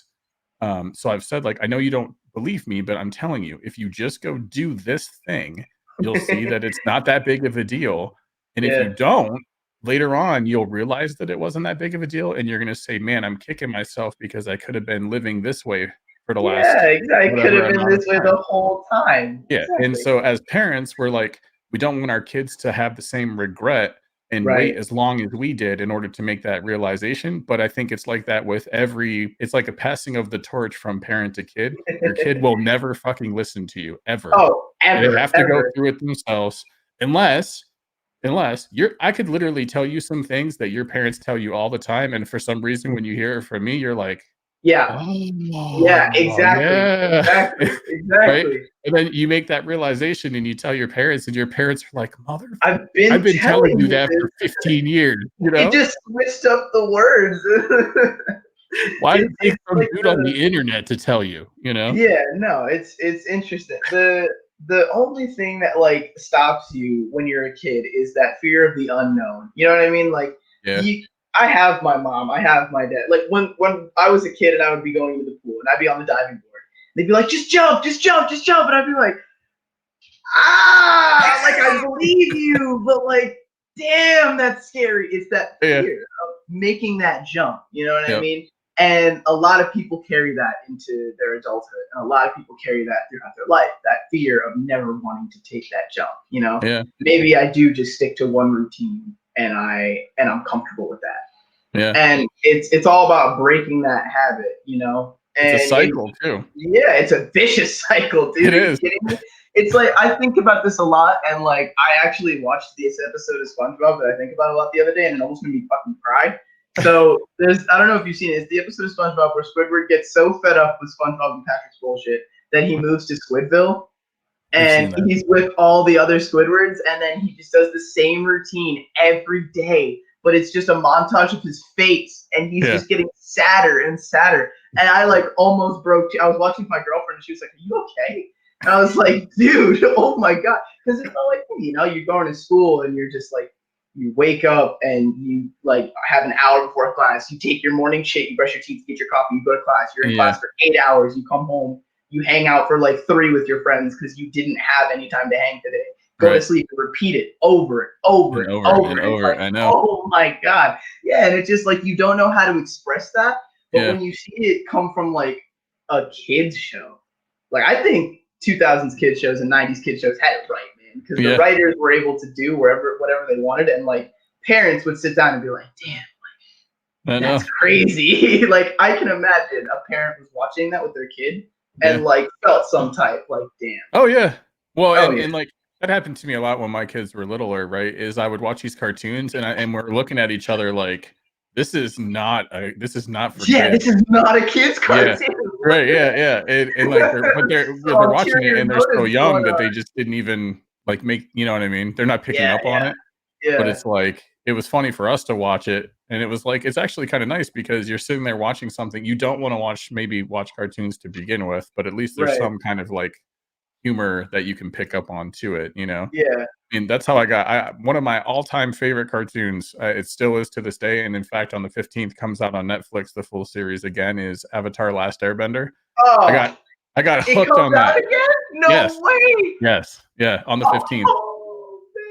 so I've said, like, I know you don't believe me, but I'm telling you, if you just go do this thing, you'll see that it's not that big of a deal. And if you Yeah. don't, later on, you'll realize that it wasn't that big of a deal. And you're going to say, man, I'm kicking myself because I could have been living this way for the Yeah. last Exactly. It could whatever have been amount of this way time. the whole time. Yeah, and Exactly. so as parents, we're like, we don't want our kids to have the same regret and wait Right. as long as we did in order to make that realization, but I think it's like that with it's like a passing of the torch from parent to kid. Your kid will never fucking listen to you ever. Oh, They ever, have to go ever. through it themselves unless I could literally tell you some things that your parents tell you all the time, and for some reason, when you hear it from me, you're like, Yeah. Yeah. "Oh, Exactly. yeah." Exactly. Right? Exactly. And then you make that realization and you tell your parents, and your parents are like, "Motherfucker, I've I've been been telling telling you you that for this. 15 years," you It know? just switched up the words. Why did it take It's some like dude on the the internet to tell you, you know? yeah, no, it's interesting. The only thing that like stops you when you're a kid is that fear of the unknown. You know what I mean? Like Yeah. you I have my mom, I have my dad. Like when I was a kid and I would be going to the pool and I'd be on the diving board. They'd be like, just jump, just jump, just jump. And I'd be like, like I believe you, but like, damn, that's scary. It's that Yeah. fear of making that jump. You know what I Yep. mean? And a lot of people carry that into their adulthood, and a lot of people carry that throughout their life, that fear of never wanting to take that jump. You know, Yeah. maybe I do just stick to one routine, and I'm comfortable with that. Yeah. And it's all about breaking that habit, you know. It's a And cycle too. yeah, it's a vicious cycle, dude. It Are you is. kidding me? It's like I think about this a lot, and like I actually watched this episode of SpongeBob that I think about a lot the other day, and it almost made me fucking cry. So I don't know if you've seen it. It's the episode of SpongeBob where Squidward gets so fed up with SpongeBob and Patrick's bullshit that he moves to Squidville, I've seen and that. he's with all the other Squidwards, and then he just does the same routine every day, but it's just a montage of his face, and he's just getting sadder and sadder. And I like almost broke. I was watching with my girlfriend, and she was like, "Are you okay?" And I was like, "Dude, oh my god," because it's not like, you know, you're going to school and you're just like, you wake up and you like have an hour before class, you take your morning shit, you brush your teeth, get your coffee, you go to class, you're in class for 8 hours, you come home, you hang out for like 3 with your friends because you didn't have any time to hang today. Go to sleep and repeat it over and over and over and over. Like, I know. oh my god. Yeah, and it's just like you don't know how to express that. But when you see it come from like a kids show, like I think 2000s kids shows and 90s kids shows had it right, man, because the writers were able to do whatever they wanted, and like parents would sit down and be like, damn, like, that's crazy. Like I can imagine a parent was watching that with their kid and like felt some type like, damn. Oh yeah. Well, and like that happened to me a lot when my kids were littler, right? Is I would watch these cartoons and we're looking at each other like, this is not for kids. This is not a kid's cartoon. Yeah. Right. Yeah. And like they're watching it and they're so young that they just didn't even like make, you know what I mean? They're not picking up on it. Yeah. But it's like it was funny for us to watch it, and it was like it's actually kind of nice because you're sitting there watching something you don't want to watch cartoons to begin with, but at least there's some kind of like humor that you can pick up on to it, you know? Yeah. I mean, that's how I got one of my all-time favorite cartoons. It still is to this day, and in fact, on the 15th comes out on Netflix. The full series again is Avatar: Last Airbender. Oh, I got hooked on that. Again? No way. Yes, yeah, on the 15th.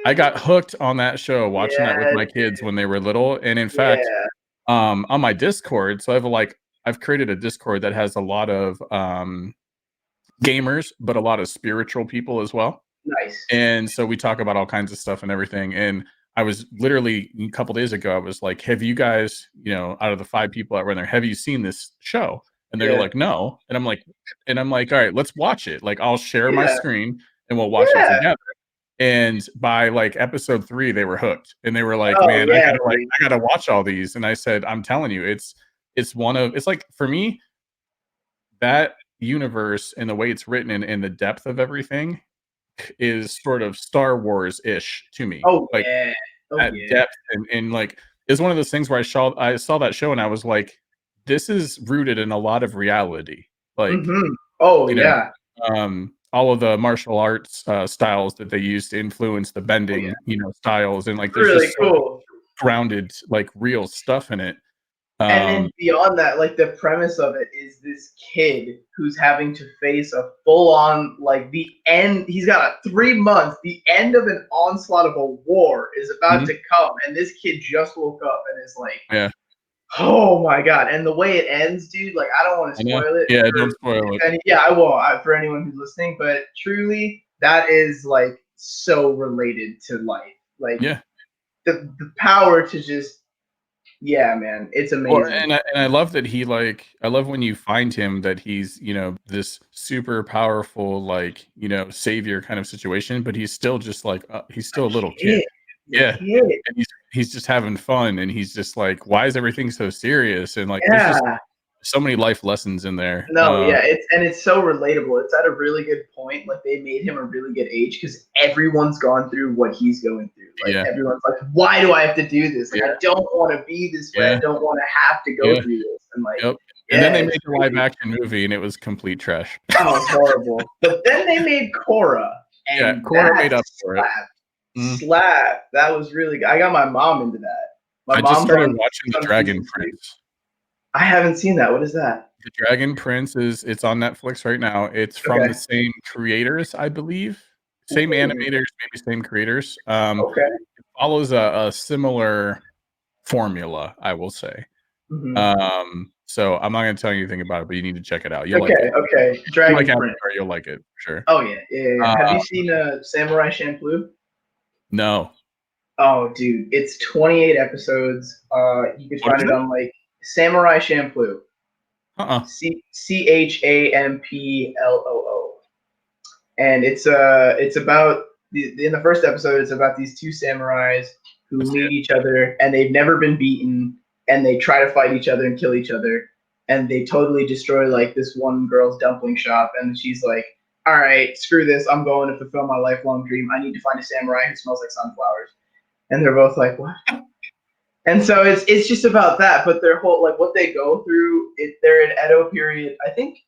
I got hooked on that show, watching that with my kids when they were little, and in fact, on my Discord, so I've created a Discord that has a lot of gamers, but a lot of spiritual people as well. Nice. And so we talk about all kinds of stuff and everything. And I was literally a couple days ago, I was like, have you guys, you know, out of the 5 people that were in there, have you seen this show? And they're like, no. And I'm like, all right, let's watch it. Like, I'll share my screen and we'll watch it together. And by like episode 3, they were hooked, and they were like, man, I gotta watch all these. And I said, I'm telling you, it's like, for me, that universe and the way it's written and the depth of everything is sort of Star Wars-ish to me. Like that depth and like is one of those things where I saw that show and I was like, this is rooted in a lot of reality. Like you know, all of the martial arts styles that they use to influence the bending, you know, styles, and like there's really just cool grounded like real stuff in it. And then beyond that, like the premise of it is this kid who's having to face a full-on, like the end. He's got 3 months. The end of an onslaught of a war is about to come, and this kid just woke up and is like, oh my god! And the way it ends, dude. Like I don't want to spoil it. Yeah, don't spoil it. Yeah, I won't for anyone who's listening. But truly, that is like so related to life. Like the power to just. Yeah, man, it's amazing. Well, and I love that I love when you find him that he's, you know, this super powerful, like, you know, savior kind of situation, but he's still just like he's still a little kid. And he's just having fun, and he's just like, why is everything so serious? And like there's just so many life lessons in there. No, it's so relatable. It's at a really good point. Like they made him a really good age because everyone's gone through what he's going through. Like everyone's like, why do I have to do this? Like I don't want to be this way. I don't want to have to go through this. And like, and then they made the live action movie, and it was complete trash. Oh, it's horrible. But then they made Korra, and Korra made up for it. Slap. That was really good. I got my mom into that. I just started watching The Dragon Prince. I haven't seen that. What is that? The Dragon Prince it's on Netflix right now. It's from the same creators, I believe. Same animators, maybe same creators. It follows a similar formula, I will say. So I'm not gonna tell you anything about it, but you need to check it out. You'll like Okay, it. okay. If you like Dragon Prince. Avatar, you'll like it for sure. Oh yeah, yeah. Uh, Have you seen Samurai Champloo? no. Oh, dude, it's 28 episodes. You could What find is it it? on like Samurai Champloo. Uh-uh. Champloo. And it's about in the first episode, it's about these two samurais I who see meet it. each other and they've never been beaten, and they try to fight each other and kill each other, and they totally destroy like this one girl's dumpling shop, and she's like, all right, screw this, I'm going to fulfill my lifelong dream. I need to find a samurai who smells like sunflowers. And they're both like, what? And so it's just about that, but their whole like what they go through, they're in Edo period, I think,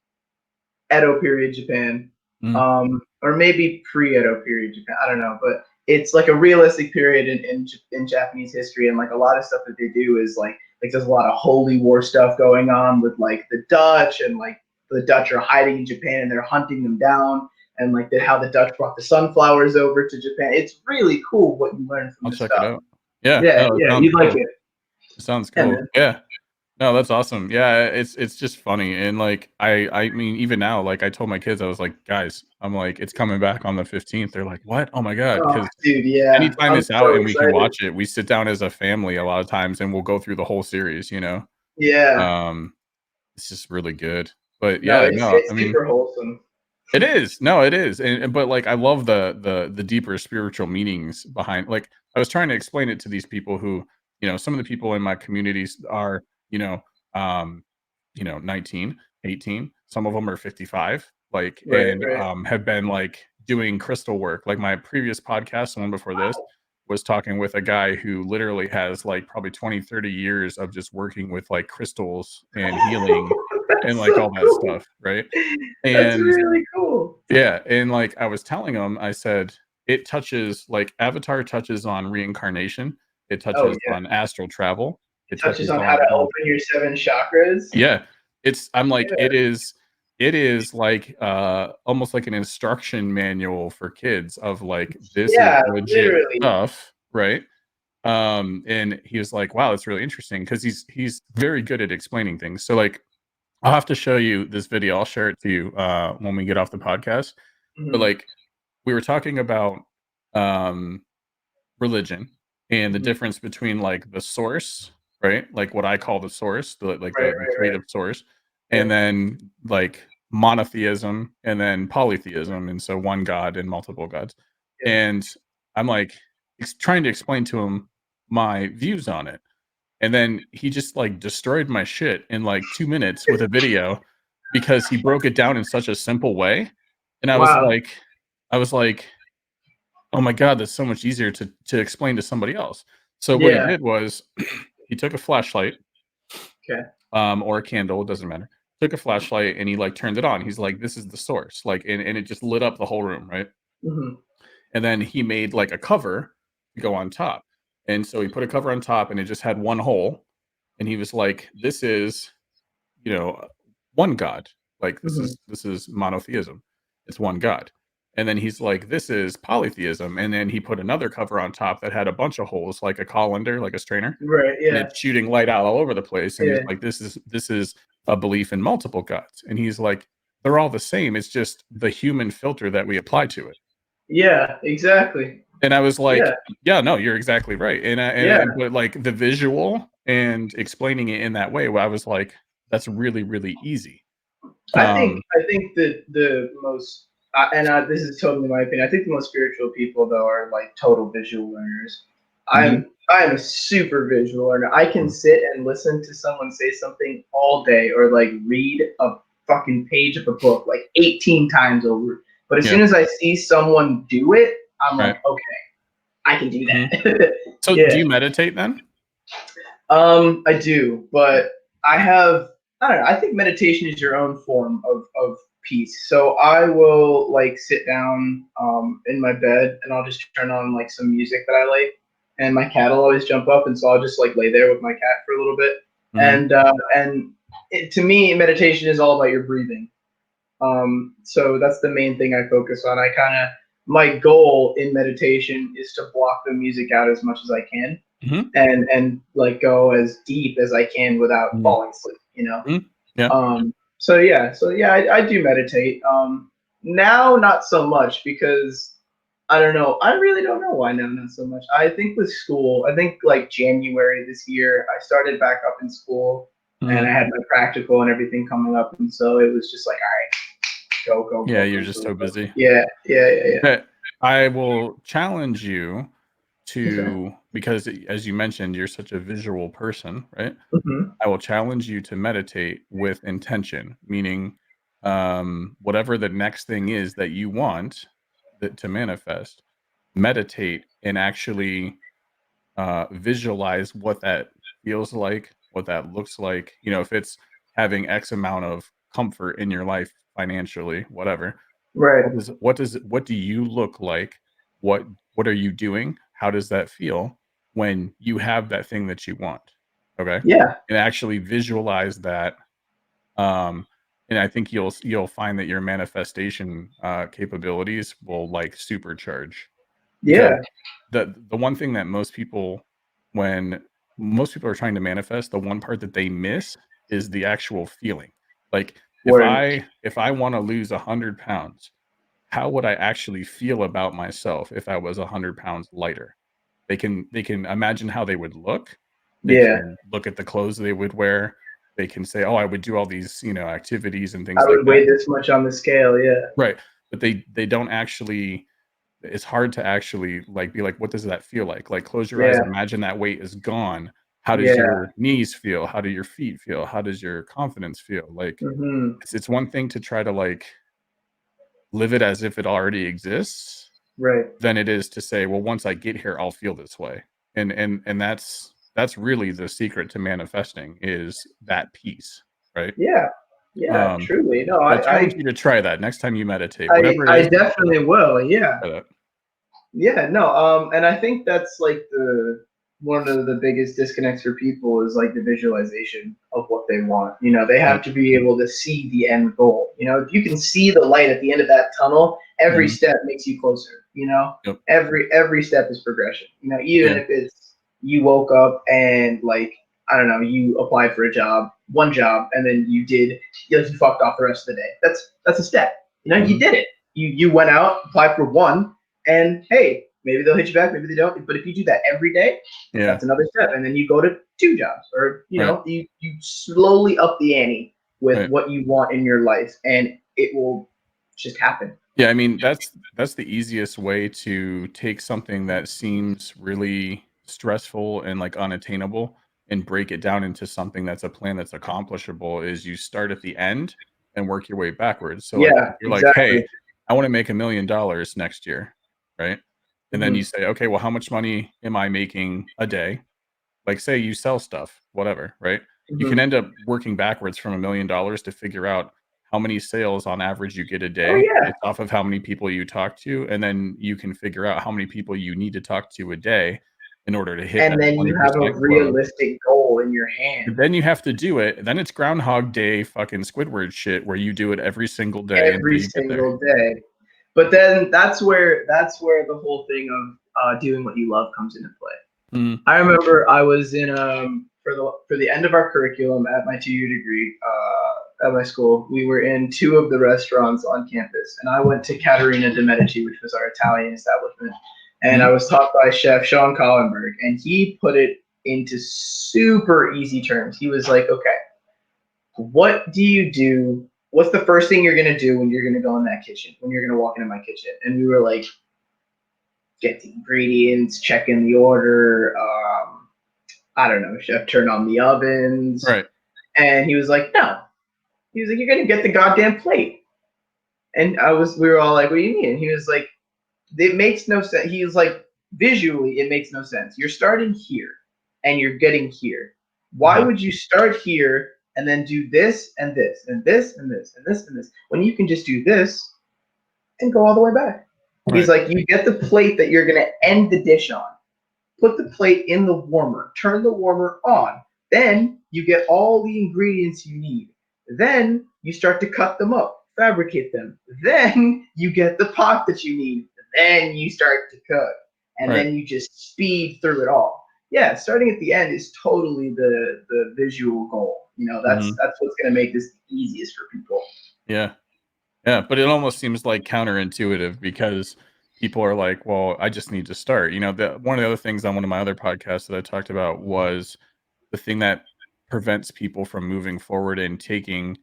Edo period Japan, Mm. or maybe pre-Edo period Japan. I don't know, but it's like a realistic period in Japanese history, and like a lot of stuff that they do is like there's a lot of holy war stuff going on with like the Dutch, and like the Dutch are hiding in Japan and they're hunting them down, and like how the Dutch brought the sunflowers over to Japan. It's really cool what you learn from I'll this check it stuff. out. Yeah, Yeah, no, it yeah, sounds you'd like cool. it. It sounds Yeah, cool. man. Yeah. No, that's awesome. Yeah, it's just funny. And like I mean, even now, like I told my kids, I was like, guys, I'm like, it's coming back on the 15th. They're like, what? Oh my God. Oh, Because dude, yeah, anytime I'm it's out so and we can excited. watch it, we sit down as a family a lot of times and we'll go through the whole series, you know? Yeah, Um, it's just really good. But no, yeah, it's no, I it's mean, super wholesome. it is. No, it is. And but like I love the deeper spiritual meanings behind like I was trying to explain it to these people who, some of the people in my communities are, you know, um, 19, 18. Some of them are 55, like Right, and right. have been like doing crystal work. Like my previous podcast, the one before this, was talking with a guy who literally has like probably 20, 30 years of just working with like crystals and healing and That's like so all that cool. stuff, right? That's And really cool. yeah, and, like, I was telling him, I said, it touches like, Avatar touches on reincarnation, it Oh touches yeah, on astral travel, it it touches touches on how on to open your seven chakras. yeah, I'm like, Yeah, it is like, almost like an instruction manual for kids of, like, this is yeah, legit literally. stuff, right? And he was like, "Wow, that's really interesting because he's very good at explaining things." So, like, I'll have to show you this video, I'll share it to you, when we get off the podcast, but, Hmm. like, we were talking about um, religion and the Hmm. difference between like the source, right? Like what I call the source, Right, the right, right. creative source, Yeah, and then like monotheism and then polytheism, and so one God and multiple gods. yeah. And I'm like trying to explain to him my views on it. And then he just like destroyed my shit in like 2 minutes with a video because he broke it down in such a simple way. And Wow. I was like, oh my god, that's so much easier to explain to somebody else. So what he Yeah. did was he took a flashlight, Okay. or a candle, it doesn't matter. Took a flashlight and he like turned it on. He's like, "This is the source," like, and it just lit up the whole room, right? Hmm. And then he made like a cover to go on top, and so he put a cover on top, and it just had one hole, and he was like, "This is one God. Like Hmm. this is monotheism. It's one God." And then he's like, "This is polytheism." And then he put another cover on top that had a bunch of holes, like a colander, like a strainer, Right. and Yeah. it's shooting light out all over the place. And he's Yeah. like, this is a belief in multiple gods." And he's like, "They're all the same. It's just the human filter that we apply to it." Yeah. Exactly. And I was Yeah. like, "Yeah, no, you're exactly right." Yeah. But like the visual and explaining it in that way, I was like, "That's really, really easy." Um, I think that the most this is totally my opinion. I think the most spiritual people though are like total visual learners. mhm. I'm a super visual learner. I can sit and listen to someone say something all day, or like read a fucking page of a book like 18 times over. But as Yeah, soon as I see someone do it, I'm right. like, okay, I can do Mhm. that. So, do Yeah. you meditate then? I do, but I don't know. I think meditation is your own form of peace. So I will like sit down in my bed and I'll just turn on like some music that I like, and my cat will always jump up, and so I'll just like lay there with my cat for a little bit, Mhm. and to me meditation is all about your breathing. So that's the main thing I focus on. I kind of My goal in meditation is to block the music out as much as I can, Mhm. and like go as deep as I can without Mhm. falling asleep. you know? Mhm. Yeah. So yeah, I do meditate. Now not so much because I don't know. I really don't know why now not so much. I think with school, I think like January this year, I started back up in school and I Mhm. had my practical and everything coming up, and so it was just like, all right, go, go, Yeah, go, you're go, just go, so go. busy. Yeah, yeah, yeah, yeah. But I will challenge you Okay. to, because as you mentioned, you're such a visual person, right? Hmm. I will challenge you to meditate with intention, meaning whatever the next thing is that you want to manifest, meditate and actually visualize what that feels like, what that looks like. You know, if it's having X amount of comfort in your life financially, whatever. Right. What do you look like? What what are you doing? How does that feel when you have that thing that you want? Okay, Yeah. and actually visualize that. Um, and I think you'll find that your manifestation capabilities will like supercharge because Yeah. the one thing that when most people are trying to manifest, the one part that they miss is the actual feeling. Like Word. if I want to lose 100 pounds, how would I actually feel about myself if I was 100 pounds lighter? They can imagine how they would look. They Yeah. can look at the clothes they would wear. They can say, "Oh, I would do all these, activities and I things like would that." weigh this much on the scale. Yeah. Right. But they don't actually it's hard to actually, like, be like, "What does that feel like?" Like, close your eyes, Yeah. imagine that weight is gone. How does Yeah. your knees feel? How do your feet feel? How does your confidence feel? Like, Hmm. it's one thing to try to, like, live it as if it already exists Right. than it is to say, "Well, once I get here, I'll feel this way." And that's really the secret to manifesting is that piece, right? Yeah. Yeah. Um, Truly. No, so I challenge you to try that next time you meditate, whatever it I is, definitely will. Yeah. try that. Yeah, no, and I think that's like the one of the biggest disconnects for people is like the visualization of what they want. You know, they have Yep. to be able to see the end goal. You know, if you can see the light at the end of that tunnel, every Mhm. step makes you closer. You know, Yep. every step is progression. You know, even Yeah. if it's you woke up and like I don't know, you applied for a job, one job, and then you fucked off the rest of the day. That's a step. You know, you Mhm. did it. You went out, applied for one, and hey, maybe they'll hit you back, maybe they don't. But if you do that every day, Yeah. that's another step. And then you go to two jobs, or Right. you slowly up the ante with Right. what you want in your life, and it will just happen. Yeah, I mean, that's the easiest way to take something that seems really stressful and, like, unattainable and break it down into something that's a plan that's accomplishable is you start at the end and work your way backwards. So, like, Yeah, if you're like, "Hey, exactly. I wanna make $1,000,000 next year," right? And then you Hmm. say, "Okay, well, how much money am I making a day?" Like, say you sell stuff, whatever, right? You can Hmm. end up working backwards from $1,000,000 to figure out how many sales on average you get a Oh day yeah, based off of how many people you talk to, and then you can figure out how many people you need to talk to a day in order to hit and that then you have a 20% quota. realistic goal in your hand But then you have to do it, then it's Groundhog Day fucking Squidward shit where you do it every single day until every you get there. single day. But then that's where the whole thing of doing what you love comes into play. Mhm, I remember I was in for the end of our curriculum at my 2 year degree at my school. We were in two of the restaurants on campus, and I went to Caterina de Medici, which was our Italian establishment, and I mhm, was taught by Chef Sean Collenberg, and he put it into super easy terms. He was like, "Okay, what do you do? What's the first thing you're gonna do when you're gonna go in that kitchen? When you're gonna walk into my kitchen?" And we were like, "Get the ingredients, check in the order." I don't know, chef, turn on the ovens. right, And he was like, no. He was like, you're gonna get the goddamn plate. And we were all like, what do you mean? And he was like, it makes no sense. He was like, visually, it makes no sense. You're starting here and you're getting here. Why mhm, would you start here and then do this and this and this and this and this and this when you can just do this and go all the way back? He's right, like, you get the plate that you're gonna end the dish on. Put the plate in the warmer, turn the warmer on. Then you get all the ingredients you need. Then you start to cut them up, fabricate them. Then you get the pot that you need. Then you start to cook. And right, then you just speed through it all. yeah, starting at the end is totally the visual goal. You know, Mhm. that's what's going to make this the easiest for people. Yeah. Yeah, but it almost seems, like, counterintuitive because people are like, "Well, I just need to start." You know, the one of the other things on one of my other podcasts that I talked about was the thing that prevents people from moving forward and taking,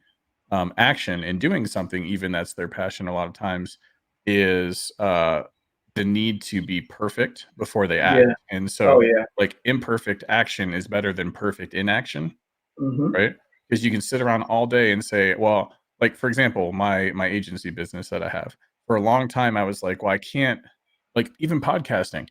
action and doing something even that's their passion a lot of times is, the need to be perfect before they act, Yeah. and Oh so, yeah. like, imperfect action is better than perfect inaction. Hmm. Right? Because you can sit around all day and say, well, like, for example, my agency business that I have, for a long time, I was like, "Well, I can't," like, even podcasting,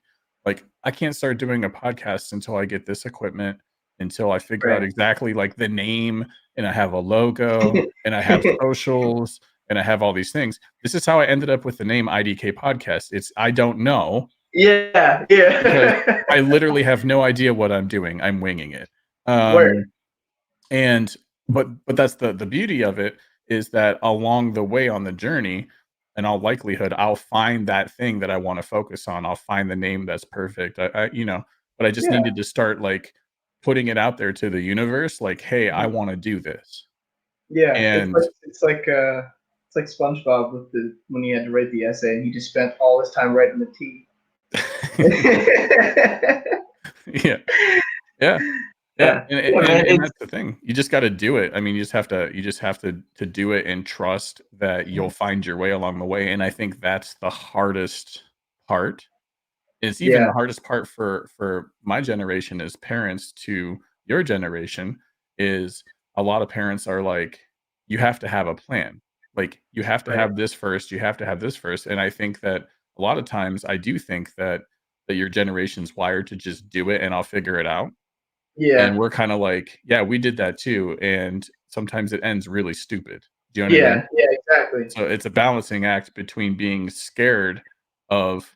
like, "I can't start doing a podcast until I get this equipment, until I figure out Right. exactly, like, the name, and I have a logo, and I have socials, and I have all these things." This is how I ended up with the name IDK Podcast. It's I don't know, Yeah. because Yeah. I literally have no idea what I'm doing. I'm winging it. Word. And but that's the beauty of it is that along the way on the journey, in all likelihood, I'll find that thing that I wanna focus on. I'll find the name that's perfect. But I just Yeah. needed to start, like, putting it out there to the universe, like, "Hey, I Mhm. wanna do this." Yeah. And It's like SpongeBob with the when he had to write the essay and he just spent all his time writing the T. yeah. Yeah. Yeah, Yeah. Yeah, man. and that's the thing. You just gotta do it. I mean, you just have to do it and trust that you'll find your way along the way, and I think that's the hardest part. It's even Yeah. the hardest part for my generation as parents to your generation is a lot of parents are like, "You have to have a plan." Like, "You have to Right. have this first, you have to have this first," and I think that a lot of times I do think that your generation's wired to just do it and I'll figure it out. And Yeah. we're kinda like, "Yeah, we did that too," and sometimes it ends really stupid. Do you know what I mean? Yeah. Yeah. Exactly. So it's a balancing act between being scared of,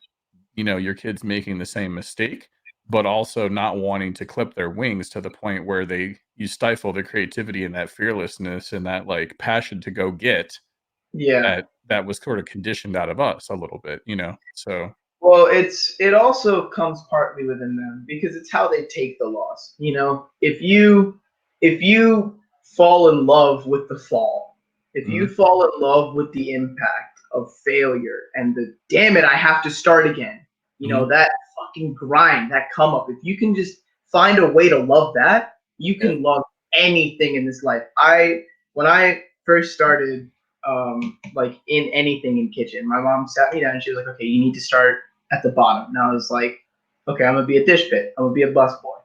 your kids making the same mistake, but also not wanting to clip their wings to the point where you stifle the creativity and that fearlessness and that, like, passion to go get Yeah. that was sorta conditioned out of us a little bit, So Well, it also comes partly within them because it's how they take the loss. You know, if you fall in love with the fall, if you Mhm. fall in love with the impact of failure and the damn it, I have to start again. You know, Mhm. that fucking grind, that come up. If you can just find a way to love that, you Yeah. can love anything in this life. I when I first started like in anything in kitchen, my mom sat me down and she was like, okay, you need to start at the bottom. And I was like, okay, I'm gonna be a dish pit. I'm gonna be a busboy.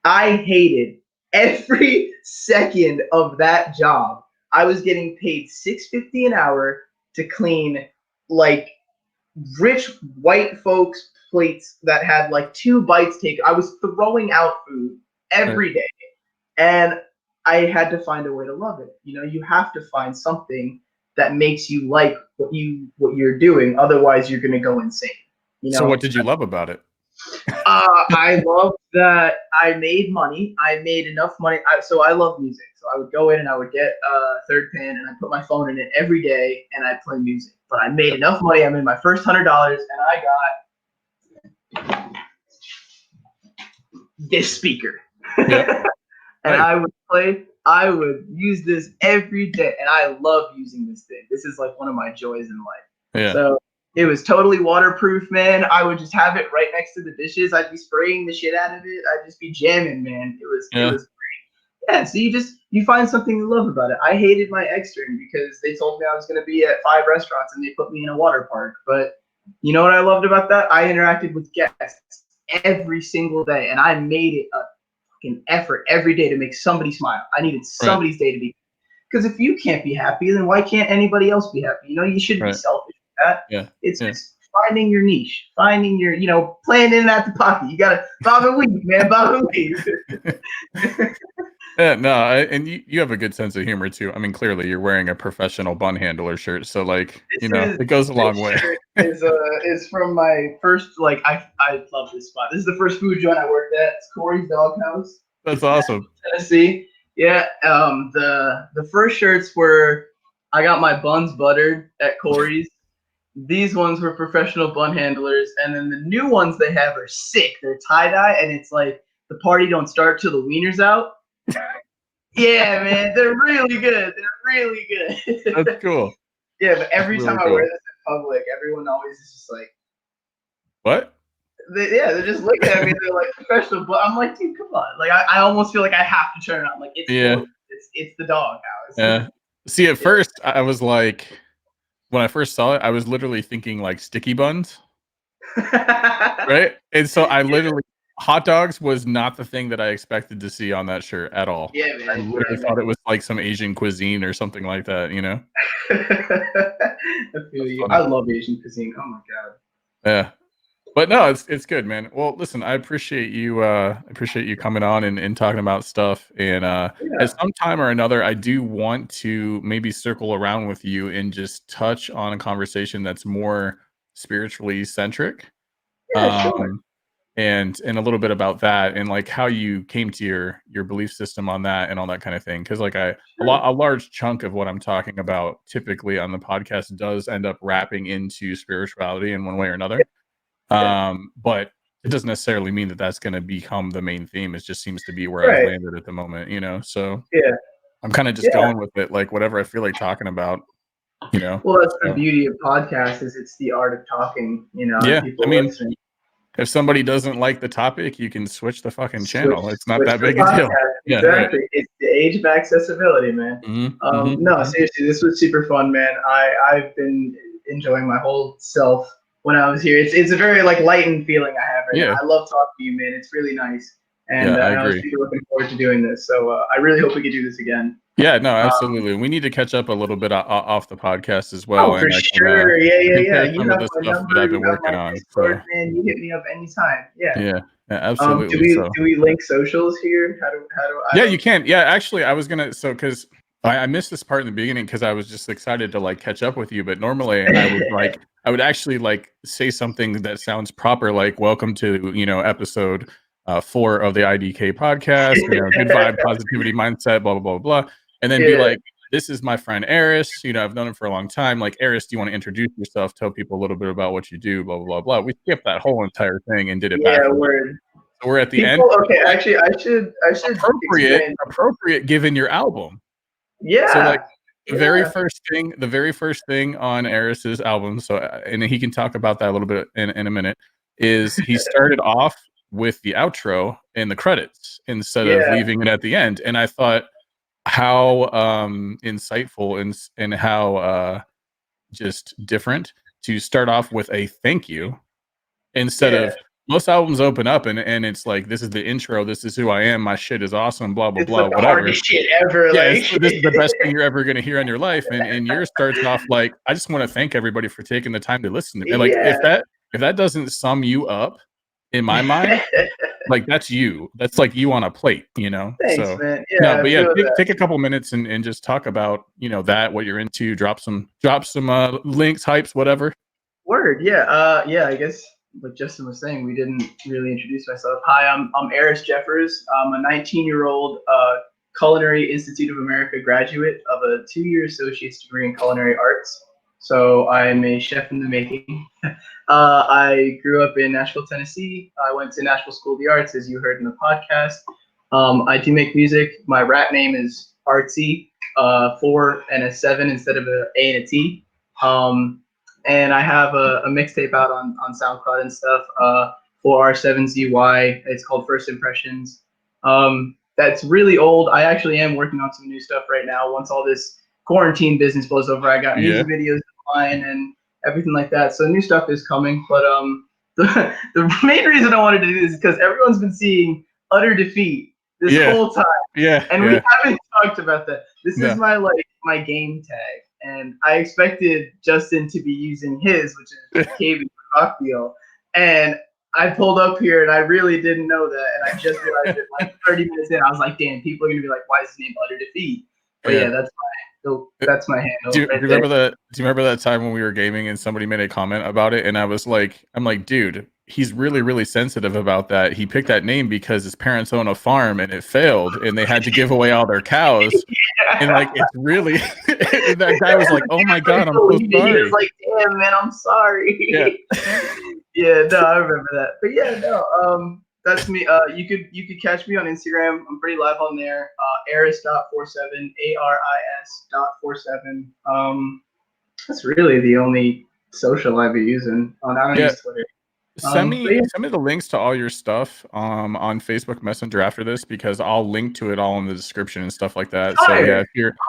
I hated every second of that job. I was getting paid $6.50 an hour to clean like rich white folks plates that had like 2 bites taken. I was throwing out food Right. every day. And I had to find a way to love it. You know, you have to find something that makes you like what you're doing. Otherwise, you're gonna go insane. You So what know, did you love about it? I love that I made money. I made enough money. So I love music. So I would go in and I would get a third pan and I put my phone in it every day and I'd play music. But I made Yep. enough money. I made my first $100 and I got this speaker. Yep. And Nice. I would use this every day. And I love using this thing. This is like one of my joys in life. Yeah. So it was totally waterproof, man. I would just have it right next to the dishes. I'd be spraying the shit out of it. I'd just be jamming, man. It Yeah. was yeah. So you find something you love about it. I hated my extern because they told me I was gonna be at 5 restaurants and they put me in a water park. But you know what I loved about that? I interacted with guests every single day, and I made it a fucking effort every day to make somebody smile. I needed Right. somebody's day to be because if you can't be happy, then why can't anybody else be happy? You know, you shouldn't be Right. selfish with that. Yeah. It's Yeah. just finding your niche, finding your, playing in and out the pocket. You gotta bob and weave, man, bob and weave. Yeah, no, and you have a good sense of humor too. I mean, clearly you're wearing a professional bun handler shirt, so, like, it goes a long This way. shirt is from my first I love this spot. This is the first food joint I worked at. It's Corey's Doghouse, That's awesome. Tennessee. Yeah, the first shirts were I got my buns buttered at Corey's. These ones were professional bun handlers, and then the new ones they have are sick. They're tie dye, and it's like The party don't start till the wiener's out. Yeah, man, they're really good. They're really good. That's cool. Yeah, but That's every time really I wear cool. this in public, everyone always is just like, What? they're just looking at me. They're like professional, but I'm like, dude, come on. Like, I almost feel like I have to turn it on. Like, it's Yeah. it's the dog house. Yeah. See, at Yeah. first, I was like, when I first saw it, I was literally thinking like sticky buns, right? And so I literally, hot dogs was not the thing that I expected to see on that shirt at all. Yeah, I man. literally Yeah, thought it was like some Asian cuisine or something like that, you know? man. I feel That's you. funny. I love Asian cuisine. Oh my god. Yeah. But no, it's good, man. Well, listen, I appreciate you coming on and talking about stuff. And at Yeah. some time or another, I do want to maybe circle around with you and just touch on a conversation that's more spiritually centric. Yeah, sure. Um and a little bit about that and like how you came to your belief system on that and all that kind of thing. Cause like Sure. a large chunk of what I'm talking about typically on the podcast does end up wrapping into spirituality in one way or another. Yeah. But it doesn't necessarily mean that that's going to become the main theme. It just seems to be where I've Right. landed at the moment, you know? So Yeah. I'm kind of just Yeah. going with it, like whatever I feel like talking about, you know? Well, that's the So beauty of podcasts is it's the art of talking, and yeah, I people mean, listening. if somebody doesn't like the topic, you can switch the fucking Switch channel. It's not switch that the big a deal. podcast. Yeah, right. Exactly. It's the age of accessibility, man. No, Mhm. seriously, this was super fun, man. I've been enjoying my whole self when I was here. It's a very like lightened feeling I have right now. Yeah, I love talking to you, man. It's really nice, yeah, and I I was agree. really looking forward to doing this. So I really hope we could do this again. Yeah, no, Um, absolutely. We need to catch up a little bit off the podcast as well, oh, for and sure. Yeah, I can yeah. share You some of have the my stuff that number. I've You been have my working on. Discord, So man. You hit me up anytime. Yeah. yeah, Do absolutely. we So do we link socials here? How do I yeah, you don't can. Yeah, actually, I was gonna. So because I missed this part in the beginning because I was just excited to like catch up with you. But normally, I would actually like say something that sounds proper, like "Welcome to episode 4 of the IDK podcast." You know, good vibe, positivity, mindset, blah blah blah blah, and then be Yeah. like, "This is my friend Aris. You know, I've known him for a long time. Like, Aris, do you want to introduce yourself? Tell people a little bit about what you do, blah blah blah blah." We skipped that whole entire thing and did it Yeah, backwards. word. So we're at the end. People okay, actually I should explain. Appropriate given your album. So like Yeah. Yeah. the very first thing on Aris's album, so and he can talk about that a little bit in a minute, is he started off with the outro in the credits instead of Yeah. leaving it at the end. And I thought how insightful and how just different to start off with a thank you instead Yeah. of most albums open up and it's like, this is the intro, this is who I am, my shit is awesome, blah blah It's blah, like the whatever. hardest shit ever, Yeah, like this is the best thing you're ever gonna hear in your life. And yours starts off like, I just want to thank everybody for taking the time to listen to me. And like Yeah. if that doesn't sum you up in my mind, like that's you. That's like you on a plate, you know? Thanks, So man. no, Yeah, I but yeah, feel that. take a couple minutes and just talk about, that, what you're into, drop some links, hypes, whatever. Word, yeah. Yeah, I guess like Justin was saying, we didn't really introduce myself. Hi, I'm Aris Jeffers. I'm a 19-year-old Culinary Institute of America graduate of a 2-year associate's degree in culinary arts. So I'm a chef in the making. I grew up in Nashville, Tennessee. I went to Nashville School of the Arts, as you heard in the podcast. I do make music. My rap name is Artsy, 4 and a 7 instead of a A and a T. And I have a mixtape out on SoundCloud and stuff for R7ZY. It's called First Impressions. That's really old. I actually am working on some new stuff right now. Once all this quarantine business blows over, I got Yeah. music videos online and everything like that. So new stuff is coming. But the main reason I wanted to do this is because everyone's been seeing utter defeat this Yeah. whole time. Yeah. And we haven't talked about that. This No. is my game tag. And I expected Justin to be using his, which is KB Rockfield. And I pulled up here and I really didn't know that. And I just realized it like 30 minutes in. I was like, damn, people are gonna be like, why is his name Utter Defeat? But yeah, that's my handle. Do you right remember that? Do you remember that time when we were gaming and somebody made a comment about it? And I'm like, dude, he's really, really sensitive about that. He picked that name because his parents own a farm and it failed and they had to give away all their cows. And like, it's really, that guy was like, oh my God, I'm so He sorry. was like, damn, man, I'm sorry. Yeah. Yeah, no, I remember that. But yeah, no, That's me. You could catch me on Instagram. I'm pretty live on there. Aris.47, Aris.47. That's really the only social I've been using. I don't use Twitter. Send But yeah. me the links to all your stuff on Facebook Messenger after this, because I'll link to it all in the description and stuff like that. So yeah,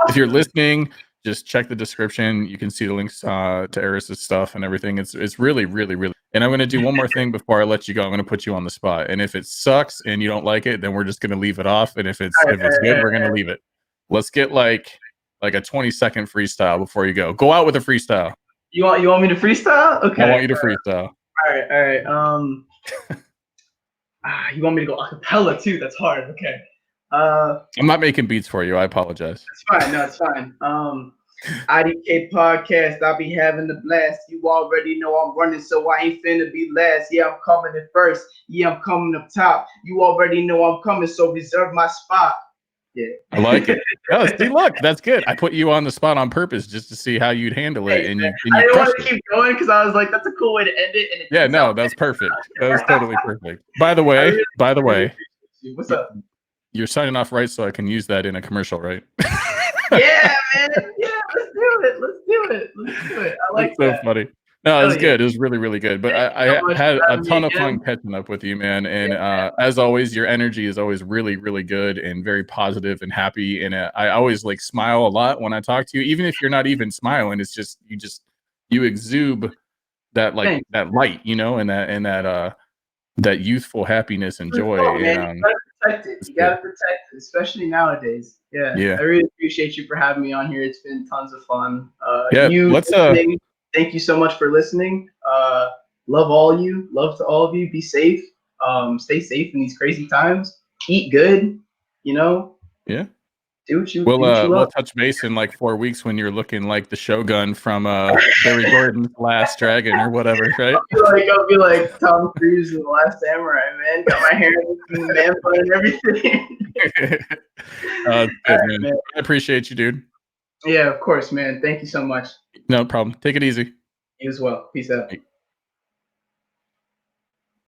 if you're listening, just check the description. You can see the links to Aris's stuff and everything. It's really, really, really. And I'm gonna do one more thing before I let you go. I'm gonna put you on the spot. And if it sucks and you don't like it, then we're just gonna leave it off. And if it's good, we're gonna leave it. Let's get like a 20-second freestyle before you go. Go out with a freestyle. You want me to freestyle? Okay. I want you to freestyle. All right. You want me to go a cappella too? That's hard. Okay. I'm not making beats for you. I apologize. It's fine. No, it's fine. IDK podcast. I'll be having the blast. You already know I'm running, so I ain't finna be last. Yeah, I'm coming in first. Yeah, I'm coming up top. You already know I'm coming, so reserve my spot. Yeah. I like it. Oh, see, look, that's good. I put you on the spot on purpose just to see how you'd handle it. And you I didn't want to keep going because I was like, that's a cool way to end it. And yeah, no, that's perfect. That was totally perfect. By the way, what's up? You're signing off right, so I can use that in a commercial, right? Yeah, man. Yeah, let's do it. I like that. So funny. No, it was good. It was really, really good. But I had a ton of fun catching up with you, man. And as always, your energy is always really, really good and very positive and happy. And I always like smile a lot when I talk to you, even if you're not even smiling. It's just you exude that that light, you know, and that youthful happiness and joy. Man, you gotta protect it, especially nowadays. Yeah. I really appreciate you for having me on here. It's been tons of fun. Thank you so much for listening. Love all you. Love to all of you. Be safe. Stay safe in these crazy times. Eat good. You know. Yeah. Do what you we'll touch base in like 4 weeks when you're looking like the Shogun from Barry Gordon's Last Dragon or whatever, right? I'll be like Tom Cruise in The Last Samurai, man. Got my hair in the man bun and everything. Good, man. I appreciate you, dude. Yeah, of course, man. Thank you so much. No problem. Take it easy. You as well. Peace out.